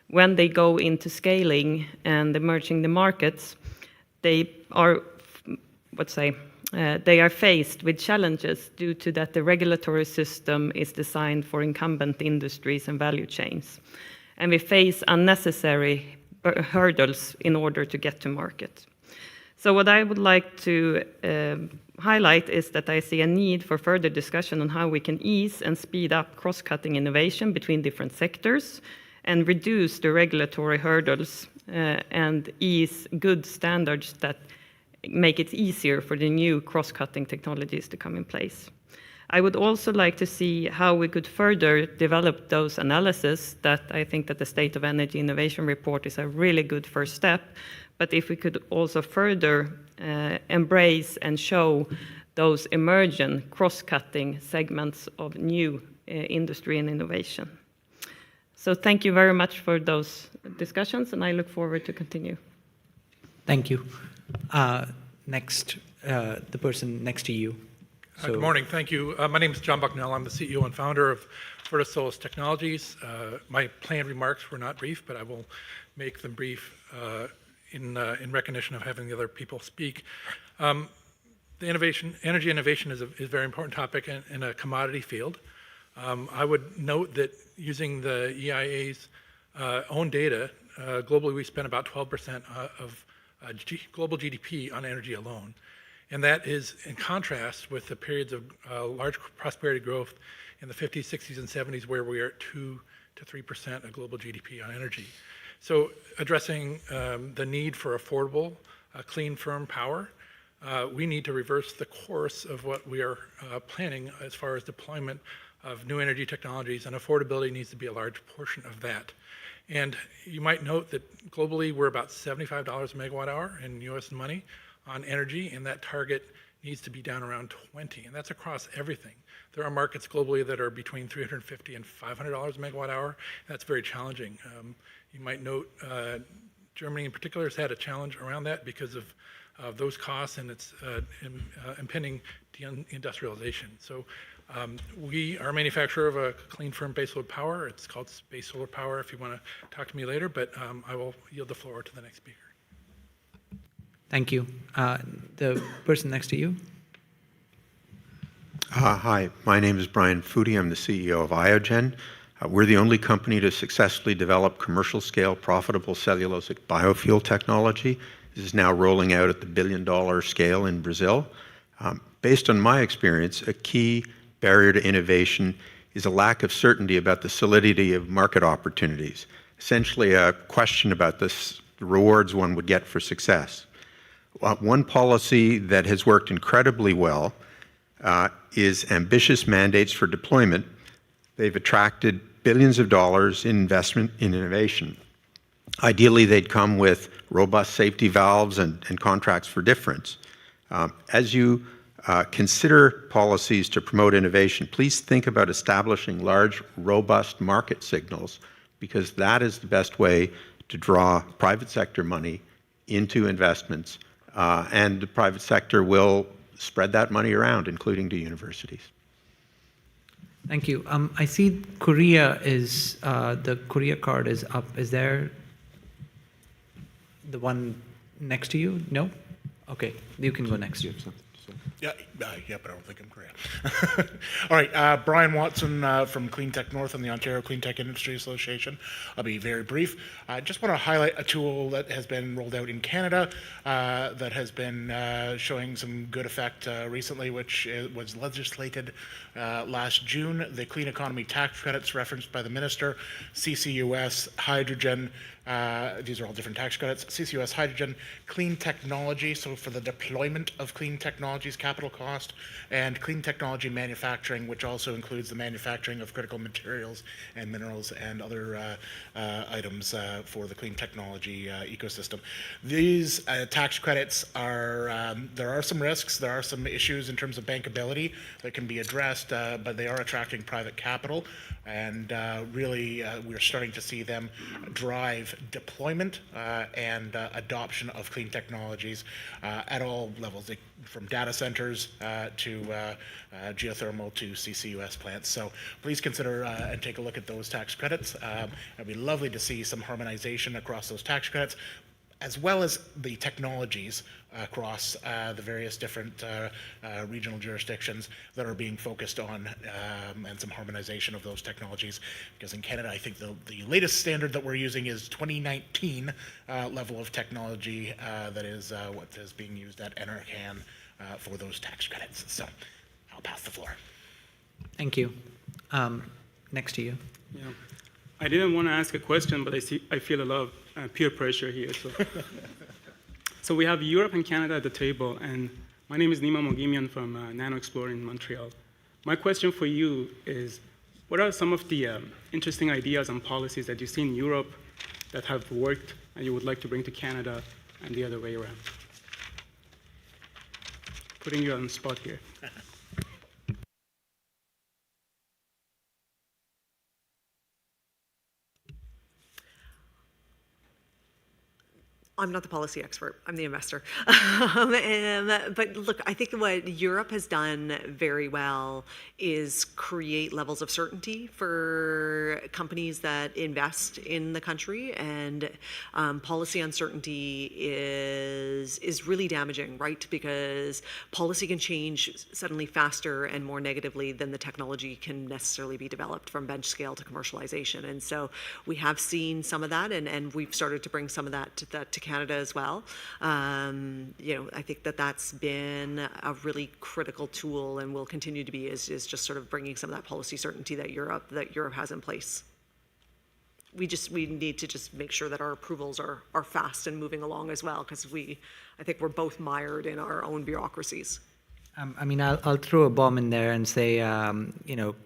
when they go into scaling and emerging the markets, they are, they are faced with challenges due to that the regulatory system is designed for incumbent industries and value chains. And we face unnecessary hurdles in order to get to market. So what I would like to highlight is that I see a need for further discussion on how we can ease and speed up cross-cutting innovation between different sectors and reduce the regulatory hurdles and ease good standards that make it easier for the new cross-cutting technologies to come in place. I would also like to see how we could further develop those analyses that I think that the State of Energy Innovation Report is a really good first step, but if we could also further embrace and show those emergent cross-cutting segments of new industry and innovation. So thank you very much for those discussions, and I look forward to continue. Thank you. Next, the person next to you. Good morning, thank you. My name is John Bucknell. I'm the CEO and founder of Vertisolis Technologies. My planned remarks were not brief, but I will make them brief in recognition of having the other people speak. The energy innovation is a very important topic in a commodity field. I would note that using the EIA's own data, globally we spend about 12% of global GDP on energy alone. And that is in contrast with the periods of large prosperity growth in the 50s, 60s, and 70s, where we are at 2 to 3% of global GDP on energy. So addressing the need for affordable, clean, firm power, we need to reverse the course of what we are planning as far as deployment of new energy technologies, and affordability needs to be a large portion of that. And you might note that globally we're about $75 a megawatt hour in US money on energy, and that target needs to be down around 20, and that's across everything. There are markets globally that are between $350 and $500 a megawatt hour. That's very challenging. You might note Germany in particular has had a challenge around that because of those costs and its impending deindustrialization. So we are a manufacturer of a clean, firm baseload power. It's called Space Solar Power if you want to talk to me later, but I will yield the floor to the next speaker. Thank you. The person next to you. Hi, my name is Brian Foodie. I'm the CEO of Iogen. We're the only company to successfully develop commercial-scale, profitable cellulosic biofuel technology. This is now rolling out at the billion-dollar scale in Brazil. Based on my experience, a key barrier to innovation is a lack of certainty about the solidity of market opportunities, essentially a question about the rewards one would get for success. One policy that has worked incredibly well is ambitious mandates for deployment. They've attracted billions of dollars in investment in innovation. Ideally, they'd come with robust safety valves and contracts for difference. As you consider policies to promote innovation, please think about establishing large, robust market signals, because that is the best way to draw private sector money into investments, and the private sector will spread that money around, including to universities. Thank you. I see Korea is, the Korea card is up. Is there the one next to you? No? Okay, you can go next. Yeah, but I don't think I'm Korea. All right, Brian Watson from Cleantech North and the Ontario Cleantech Industry Association. I'll be very brief. I just want to highlight a tool that has been rolled out in Canada that has been showing some good effect recently, which was legislated last June. The Clean Economy Tax Credits referenced by the Minister, CCUS, hydrogen, these are all different tax credits, CCUS, hydrogen, clean technology, so for the deployment of clean technologies, capital cost, and clean technology manufacturing, which also includes the manufacturing of critical materials and minerals and other items for the clean technology ecosystem. These tax credits are, there are some risks, there are some issues in terms of bankability that can be addressed, but they are attracting private capital, and really we're starting to see them drive deployment and adoption of clean technologies at all levels, from data centers to geothermal to CCUS plants. So please consider and take a look at those tax credits. It'd be lovely to see some harmonization across those tax credits, as well as the technologies across the various different regional jurisdictions that are being focused on, and some harmonization of those technologies. Because in Canada, I think the latest standard that we're using is 2019 level of technology that is what is being used at NRCan for those tax credits. So I'll pass the floor. Thank you. Next to you. Yeah. I didn't want to ask a question, but I feel a lot of peer pressure here. So we have Europe and Canada at the table, and my name is Nima Mogimian from Nano Explorer in Montreal. My question for you is, what are some of the interesting ideas and policies that you see in Europe that have worked and you would like to bring to Canada and the other way around? Putting you on the spot here. I'm not the policy expert, I'm the investor. But look, I think what Europe has done very well is create levels of certainty for companies that invest in the country, and policy uncertainty is really damaging, right? Because policy can change suddenly faster and more negatively than the technology can necessarily be developed from bench scale to commercialization. And so we have seen some of that, and we've started to bring some of that to Canada as well. I think that's been a really critical tool, and will continue to be, is just sort of bringing some of that policy certainty that Europe has in place. We need to just make sure that our approvals are fast and moving along as well, because I think we're both mired in our own bureaucracies. I'll throw a bomb in there and say,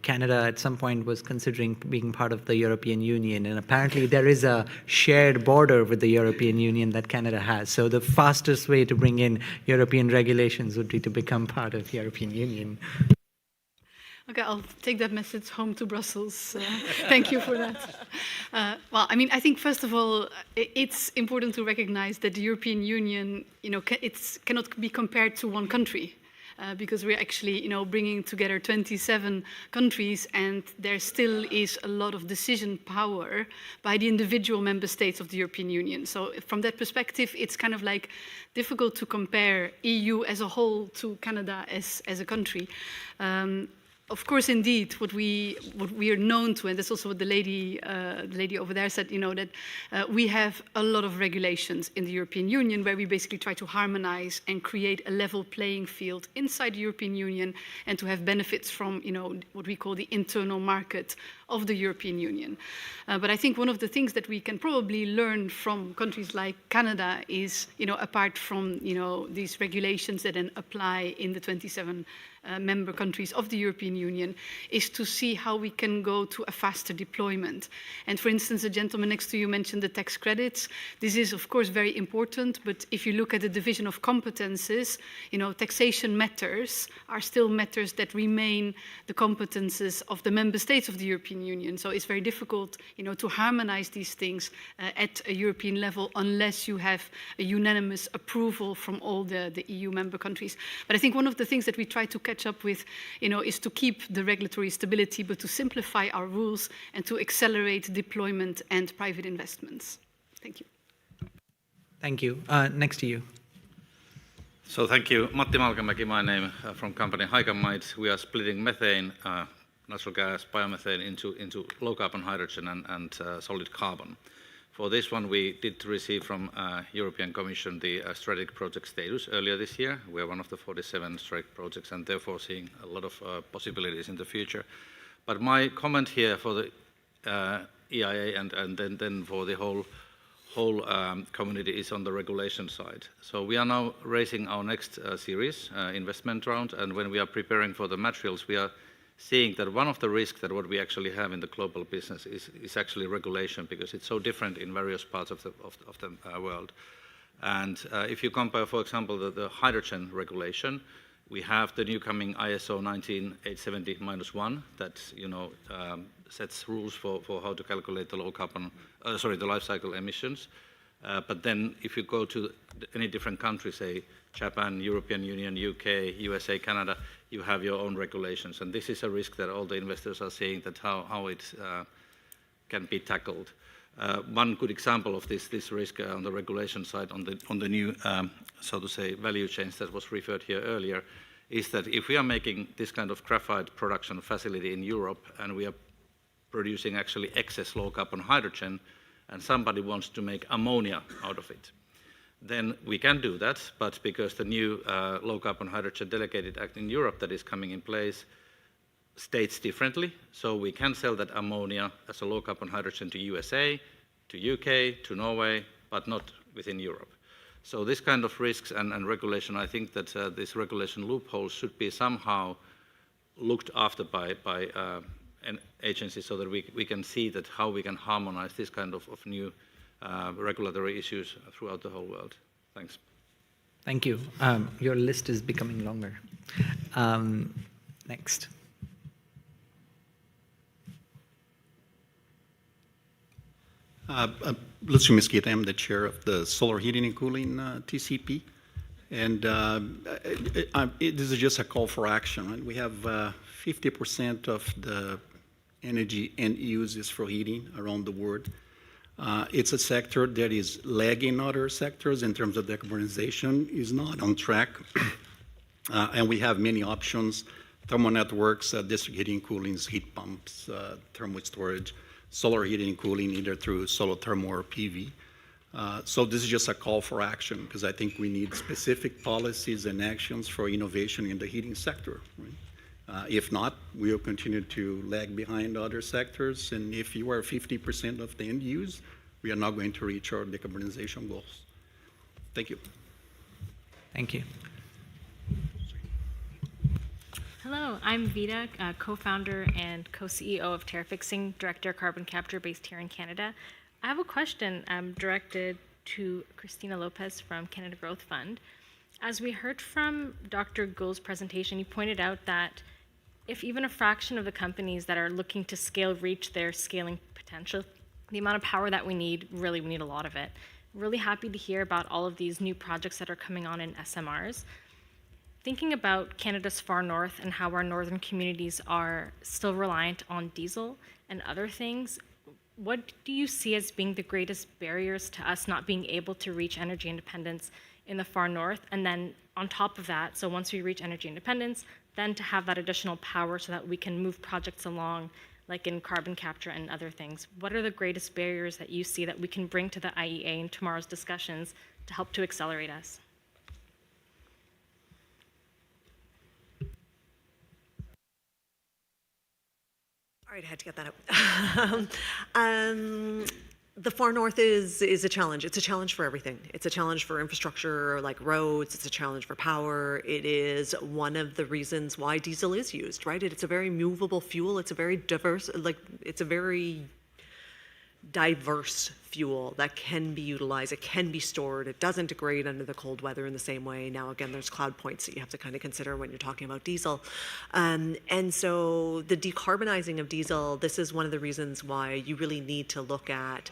Canada at some point was considering being part of the European Union, and apparently there is a shared border with the European Union that Canada has. So the fastest way to bring in European regulations would be to become part of the European Union. Okay, I'll take that message home to Brussels. Thank you for that. Well, I mean, I think first of all, it's important to recognize that the European Union, it cannot be compared to one country. Because we're actually, bringing together 27 countries, and there still is a lot of decision power by the individual member states of the European Union. So from that perspective, it's kind of like difficult to compare EU as a whole to Canada as a country. Of course, indeed, what we are known to, and that's also what the lady over there said, that we have a lot of regulations in the European Union where we basically try to harmonize and create a level playing field inside the European Union and to have benefits from, what we call the internal market of the European Union. But I think one of the things that we can probably learn from countries like Canada is, apart from, these regulations that then apply in the 27 member countries of the European Union, is to see how we can go to a faster deployment. And for instance, the gentleman next to you mentioned the tax credits. This is, of course, very important, but if you look at the division of competences, taxation matters are still matters that remain the competences of the member states of the European Union. So it's very difficult, to harmonize these things at a European level unless you have a unanimous approval from all the EU member countries. But I think one of the things that we try to catch up with, is to keep the regulatory stability, but to simplify our rules and to accelerate deployment and private investments. Thank you. Thank you. Next to you. So thank you. Matti Malkamäki, my name, from company Hycamite. We are splitting methane, natural gas, biomethane into low carbon hydrogen and solid carbon. For this one, we did receive from European Commission the strategic project status earlier this year. We are one of the 47 strategic projects and therefore seeing a lot of possibilities in the future. But my comment here for the EIA and then for the whole community is on the regulation side. So we are now raising our next series investment round, and when we are preparing for the materials, we are seeing that one of the risks that what we actually have in the global business is actually regulation, because it's so different in various parts of the world. And if you compare, for example, the hydrogen regulation, we have the new coming ISO 19870-1 that sets rules for how to calculate the low carbon, the life cycle emissions. But then if you go to any different country, say Japan, European Union, UK, USA, Canada, you have your own regulations. And this is a risk that all the investors are seeing, that how it can be tackled. One good example of this risk on the regulation side, on the new, so to say, value chains that was referred here earlier, is that if we are making this kind of graphite production facility in Europe and we are producing actually excess low carbon hydrogen, and somebody wants to make ammonia out of it, then we can do that, but because the new low carbon hydrogen delegated act in Europe that is coming in place states differently, so we can sell that ammonia as a low carbon hydrogen to USA, to UK, to Norway, but not within Europe. So this kind of risks and regulation, I think that this regulation loophole should be somehow looked after by an agency, so that we can see that how we can harmonize this kind of new regulatory issues throughout the whole world. Thanks. Thank you. Your list is becoming longer. Next. Lucio Mesquita, I'm the chair of the Solar Heating and Cooling TCP. And this is just a call for action. Right? We have 50% of the energy end uses for heating around the world. It's a sector that is lagging other sectors in terms of decarbonization, is not on track. And we have many options: thermal networks, district heating, cooling, heat pumps, thermal storage, solar heating and cooling, either through solar thermal or PV. So this is just a call for action, because I think we need specific policies and actions for innovation in the heating sector. Right? If not, we'll continue to lag behind other sectors. And if you are 50% of the end use, we are not going to reach our decarbonization goals. Thank you. Thank you. Hello, I'm Vita, co-founder and co-CEO of TerraFixing, director of carbon capture based here in Canada. I have a question directed to Christina Lopez from Canada Growth Fund. As we heard from Dr. Gould's presentation, he pointed out that if even a fraction of the companies that are looking to scale reach their scaling potential, the amount of power that we need, really, we need a lot of it. Really happy to hear about all of these new projects that are coming on in SMRs. Thinking about Canada's far north and how our northern communities are still reliant on diesel and other things, what do you see as being the greatest barriers to us not being able to reach energy independence in the far north? And then on top of that, so once we reach energy independence, then to have that additional power so that we can move projects along, like in carbon capture and other things. What are the greatest barriers that you see that we can bring to the IEA in tomorrow's discussions to help to accelerate us? All right, I had to get that out. The far north is a challenge. It's a challenge for everything. It's a challenge for infrastructure like roads. It's a challenge for power. It is one of the reasons why diesel is used, right? It's a very movable fuel. It's a very diverse, fuel that can be utilized. It can be stored. It doesn't degrade under the cold weather in the same way. Now, again, there's cloud points that you have to kind of consider when you're talking about diesel. And so the decarbonizing of diesel, this is one of the reasons why you really need to look at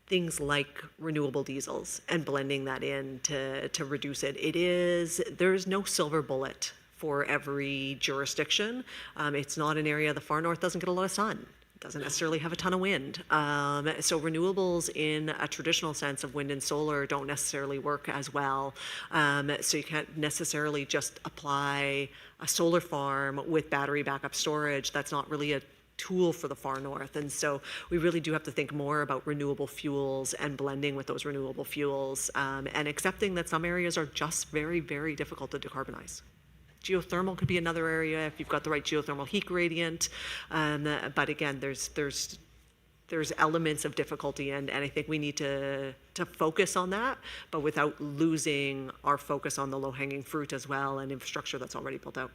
things like renewable diesels and blending that in to reduce it. There's no silver bullet for every jurisdiction. It's not an area, the far north doesn't get a lot of sun. Doesn't necessarily have a ton of wind. So renewables in a traditional sense of wind and solar don't necessarily work as well. So you can't necessarily just apply a solar farm with battery backup storage. That's not really a tool for the far north. And so we really do have to think more about renewable fuels and blending with those renewable fuels and accepting that some areas are just very, very difficult to decarbonize. Geothermal could be another area if you've got the right geothermal heat gradient. But again, there's elements of difficulty, and I think we need to focus on that, but without losing our focus on the low-hanging fruit as well and infrastructure that's already built out.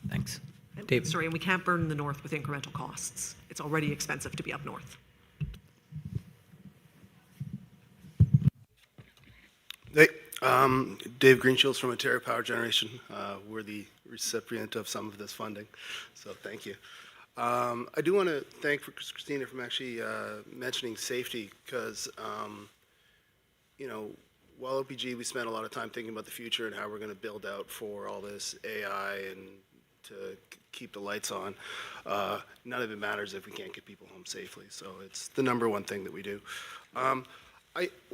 Thanks. Dave. Sorry, and we can't burden the north with incremental costs. It's already expensive to be up north. Hey, Dave Greenshields from Ontario Power Generation. We're the recipient of some of this funding, so thank you. I do want to thank Christina for actually mentioning safety, because while OPG, we spent a lot of time thinking about the future and how we're going to build out for all this AI and to keep the lights on. None of it matters if we can't get people home safely, so it's the number one thing that we do.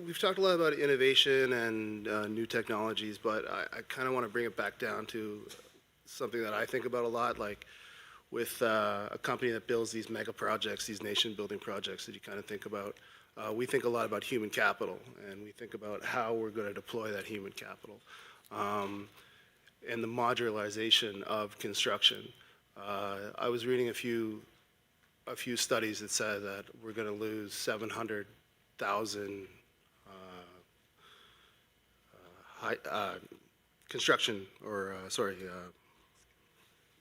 We've talked a lot about innovation and new technologies, but I kind of want to bring it back down to something that I think about a lot, like with a company that builds these mega projects, these nation-building projects that you kind of think about. We think a lot about human capital, and we think about how we're going to deploy that human capital, and the modularization of construction. I was reading a few studies that said that we're going to lose 700,000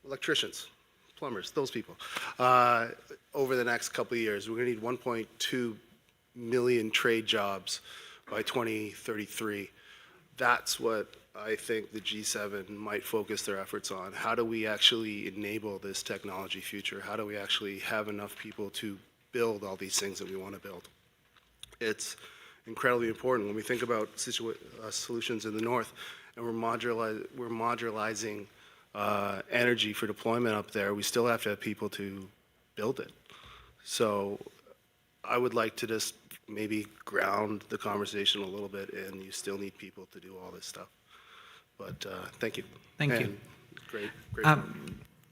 electricians, plumbers, those people, over the next couple of years. We're going to need 1.2 million trade jobs by 2033. That's what I think the G7 might focus their efforts on. How do we actually enable this technology future? How do we actually have enough people to build all these things that we want to build? It's incredibly important when we think about solutions in the north, and we're modularizing energy for deployment up there. We still have to have people to build it. So I would like to just maybe ground the conversation a little bit, and you still need people to do all this stuff. But thank you. Thank you. Great.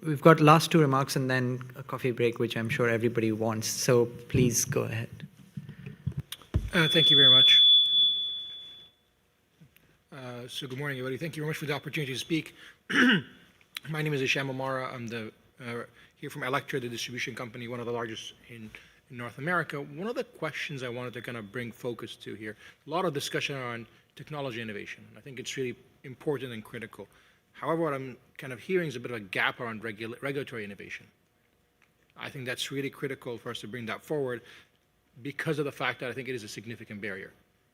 We've got last two remarks and then a coffee break, which I'm sure everybody wants. So please go ahead. Thank you very much. So good morning, everybody. Thank you very much for the opportunity to speak. My name is Isham Amara. I'm here from Electra, the distribution company, one of the largest in North America. One of the questions I wanted to kind of bring focus to here, a lot of discussion on technology innovation. I think it's really important and critical. However, what I'm kind of hearing is a bit of a gap around regulatory innovation. I think that's really critical for us to bring that forward because of the fact that I think it is a significant barrier.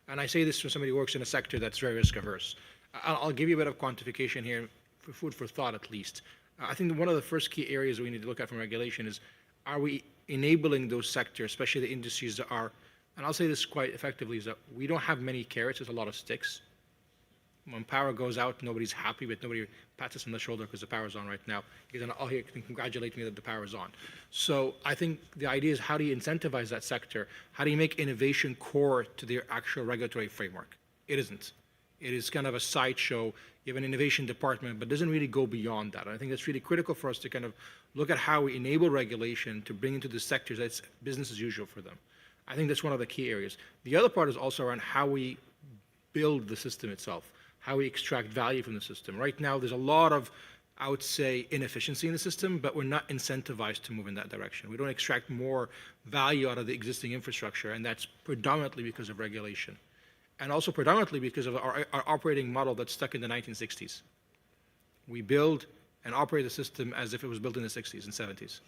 And I say this from somebody who works in a sector that's very risk averse. I'll give you a bit of quantification here. food for thought at least. I think that one of the first key areas we need to look at from regulation is, are we enabling those sectors, especially the industries that are, and I'll say this quite effectively, is that we don't have many carrots, there's a lot of sticks. When power goes out, nobody's happy, but nobody pats us on the shoulder because the power's on right now. Because all here can congratulate me that the power is on. So I think the idea is, how do you incentivize that sector? How do you make innovation core to their actual regulatory framework? It isn't. It is kind of a sideshow. You have an innovation department, but doesn't really go beyond that. And I think that's really critical for us to kind of look at how we enable regulation to bring into the sectors that's business as usual for them. I think that's one of the key areas. The other part is also around how we build the system itself, how we extract value from the system. Right now, there's a lot of, I would say, inefficiency in the system, but we're not incentivized to move in that direction. We don't extract more value out of the existing infrastructure, and that's predominantly because of regulation. And also predominantly because of our operating model that's stuck in the 1960s. We build and operate the system as if it was built in the 60s and 70s.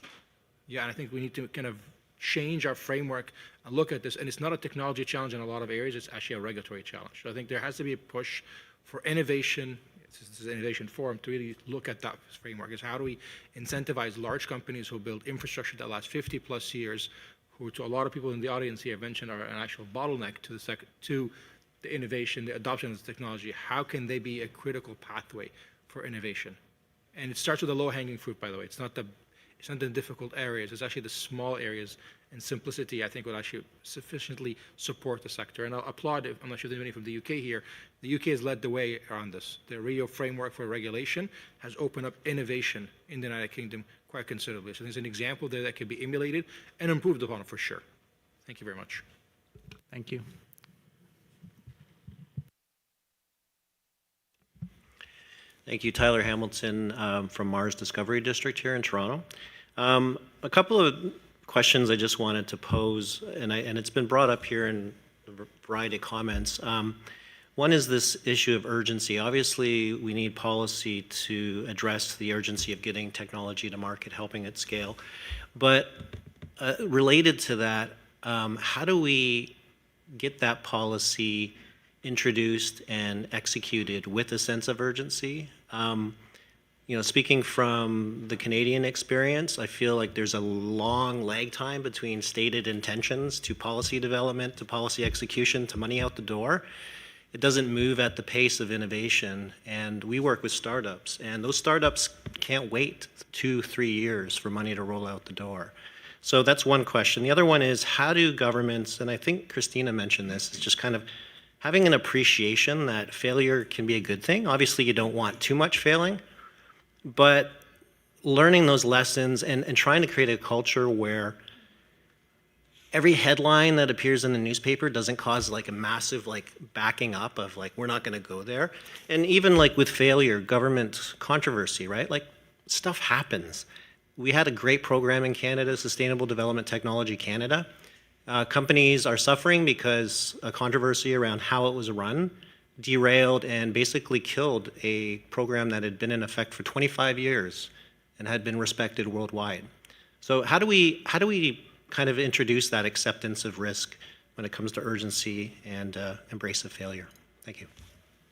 Yeah, and I think we need to kind of change our framework and look at this. And it's not a technology challenge in a lot of areas, it's actually a regulatory challenge. So I think there has to be a push for innovation, this is an innovation forum, to really look at that framework. Is how do we incentivize large companies who build infrastructure that lasts 50 plus years, who to a lot of people in the audience here mentioned are an actual bottleneck to the innovation, the adoption of this technology. How can they be a critical pathway for innovation? And it starts with the low-hanging fruit, by the way. It's not the difficult areas. It's actually the small areas, and simplicity, I think, would actually sufficiently support the sector. And I'll applaud, I'm not sure there's any from the UK here, the UK has led the way on this. The Rio framework for regulation has opened up innovation in the United Kingdom quite considerably. So there's an example there that could be emulated and improved upon for sure. Thank you very much. Thank you. Thank you, Tyler Hamilton from Mars Discovery District here in Toronto. A couple of questions I just wanted to pose, and it's been brought up here in a variety of comments. One is this issue of urgency. Obviously, we need policy to address the urgency of getting technology to market, helping it scale. But related to that, how do we get that policy introduced and executed with a sense of urgency? Speaking from the Canadian experience, I feel like there's a long lag time between stated intentions to policy development, to policy execution, to money out the door. It doesn't move at the pace of innovation, and we work with startups, and those startups can't wait 2-3 years for money to roll out the door. So that's one question. The other one is, how do governments, and I think Christina mentioned this, is just kind of having an appreciation that failure can be a good thing. Obviously, you don't want too much failing, but learning those lessons and trying to create a culture where every headline that appears in the newspaper doesn't cause like a massive backing up of we're not going to go there. And even with failure, government controversy, right? Stuff happens. We had a great program in Canada, Sustainable Development Technology Canada. Companies are suffering because a controversy around how it was run derailed and basically killed a program that had been in effect for 25 years and had been respected worldwide. So how do we kind of introduce that acceptance of risk when it comes to urgency and embrace of failure? Thank you.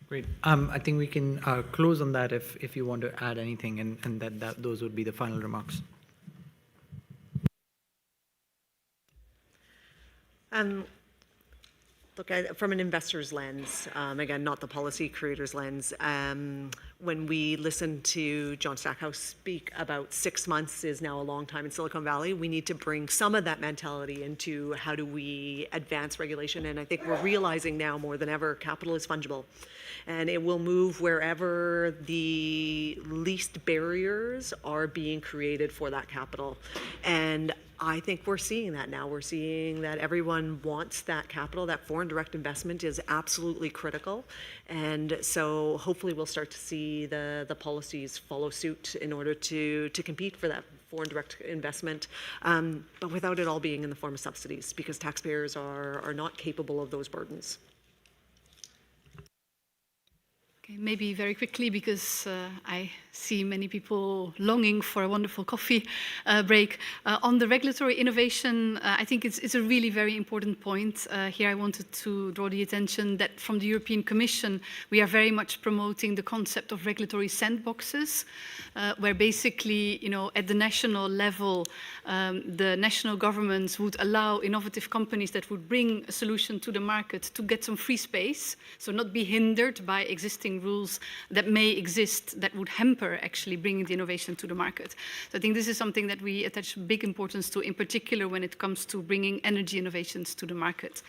Great. I think we can close on that if you want to add anything, and those would be the final remarks. Look, from an investor's lens, again, not the policy creator's lens, when we listen to John Stackhouse speak about 6 months is now a long time in Silicon Valley, we need to bring some of that mentality into how do we advance regulation. And I think we're realizing now more than ever, capital is fungible. And it will move wherever the least barriers are being created for that capital. And I think we're seeing that now. We're seeing that everyone wants that capital. That foreign direct investment is absolutely critical. And so hopefully we'll start to see the policies follow suit in order to compete for that foreign direct investment, but without it all being in the form of subsidies, because taxpayers are not capable of those burdens. Okay, maybe very quickly, because I see many people longing for a wonderful coffee break. On the regulatory innovation, I think it's a really very important point. Here I wanted to draw the attention that from the European Commission, we are very much promoting the concept of regulatory sandboxes, where basically, at the national level, the national governments would allow innovative companies that would bring a solution to the market to get some free space, so not be hindered by existing rules that may exist that would hamper actually bringing the innovation to the market. So I think this is something that we attach big importance to, in particular when it comes to bringing energy innovations to the market.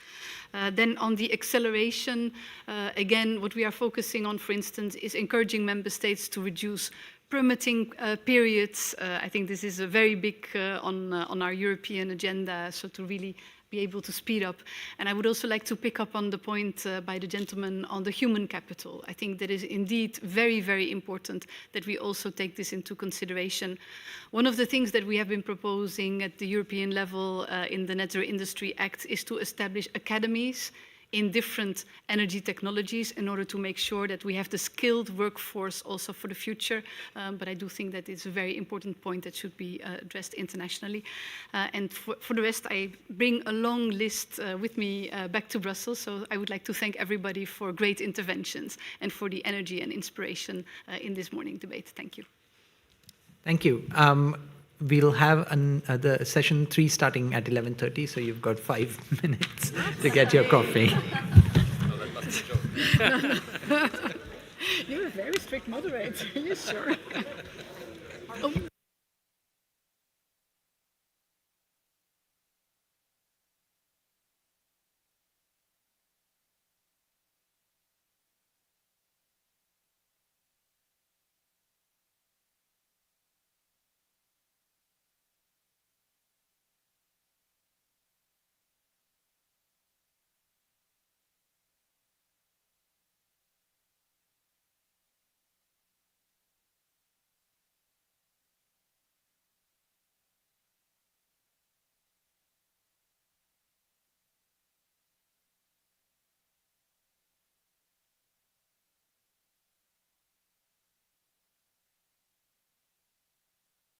Then on the acceleration, again, what we are focusing on, for instance, is encouraging member states to reduce permitting periods. I think this is a very big on our European agenda, so to really be able to speed up. And I would also like to pick up on the point by the gentleman on the human capital. I think that is indeed very, very important that we also take this into consideration. One of the things that we have been proposing at the European level in the Net Zero Industry Act is to establish academies in different energy technologies in order to make sure that we have the skilled workforce also for the future. But I do think that it's a very important point that should be addressed internationally. And for the rest, I bring a long list with me back to Brussels. So I would like to thank everybody for great interventions and for the energy and inspiration in this morning debate. Thank you. Thank you. We'll have the session 3 starting at 11:30, so you've got 5 minutes to get your coffee. You're a very strict moderator, are you sure? Oh.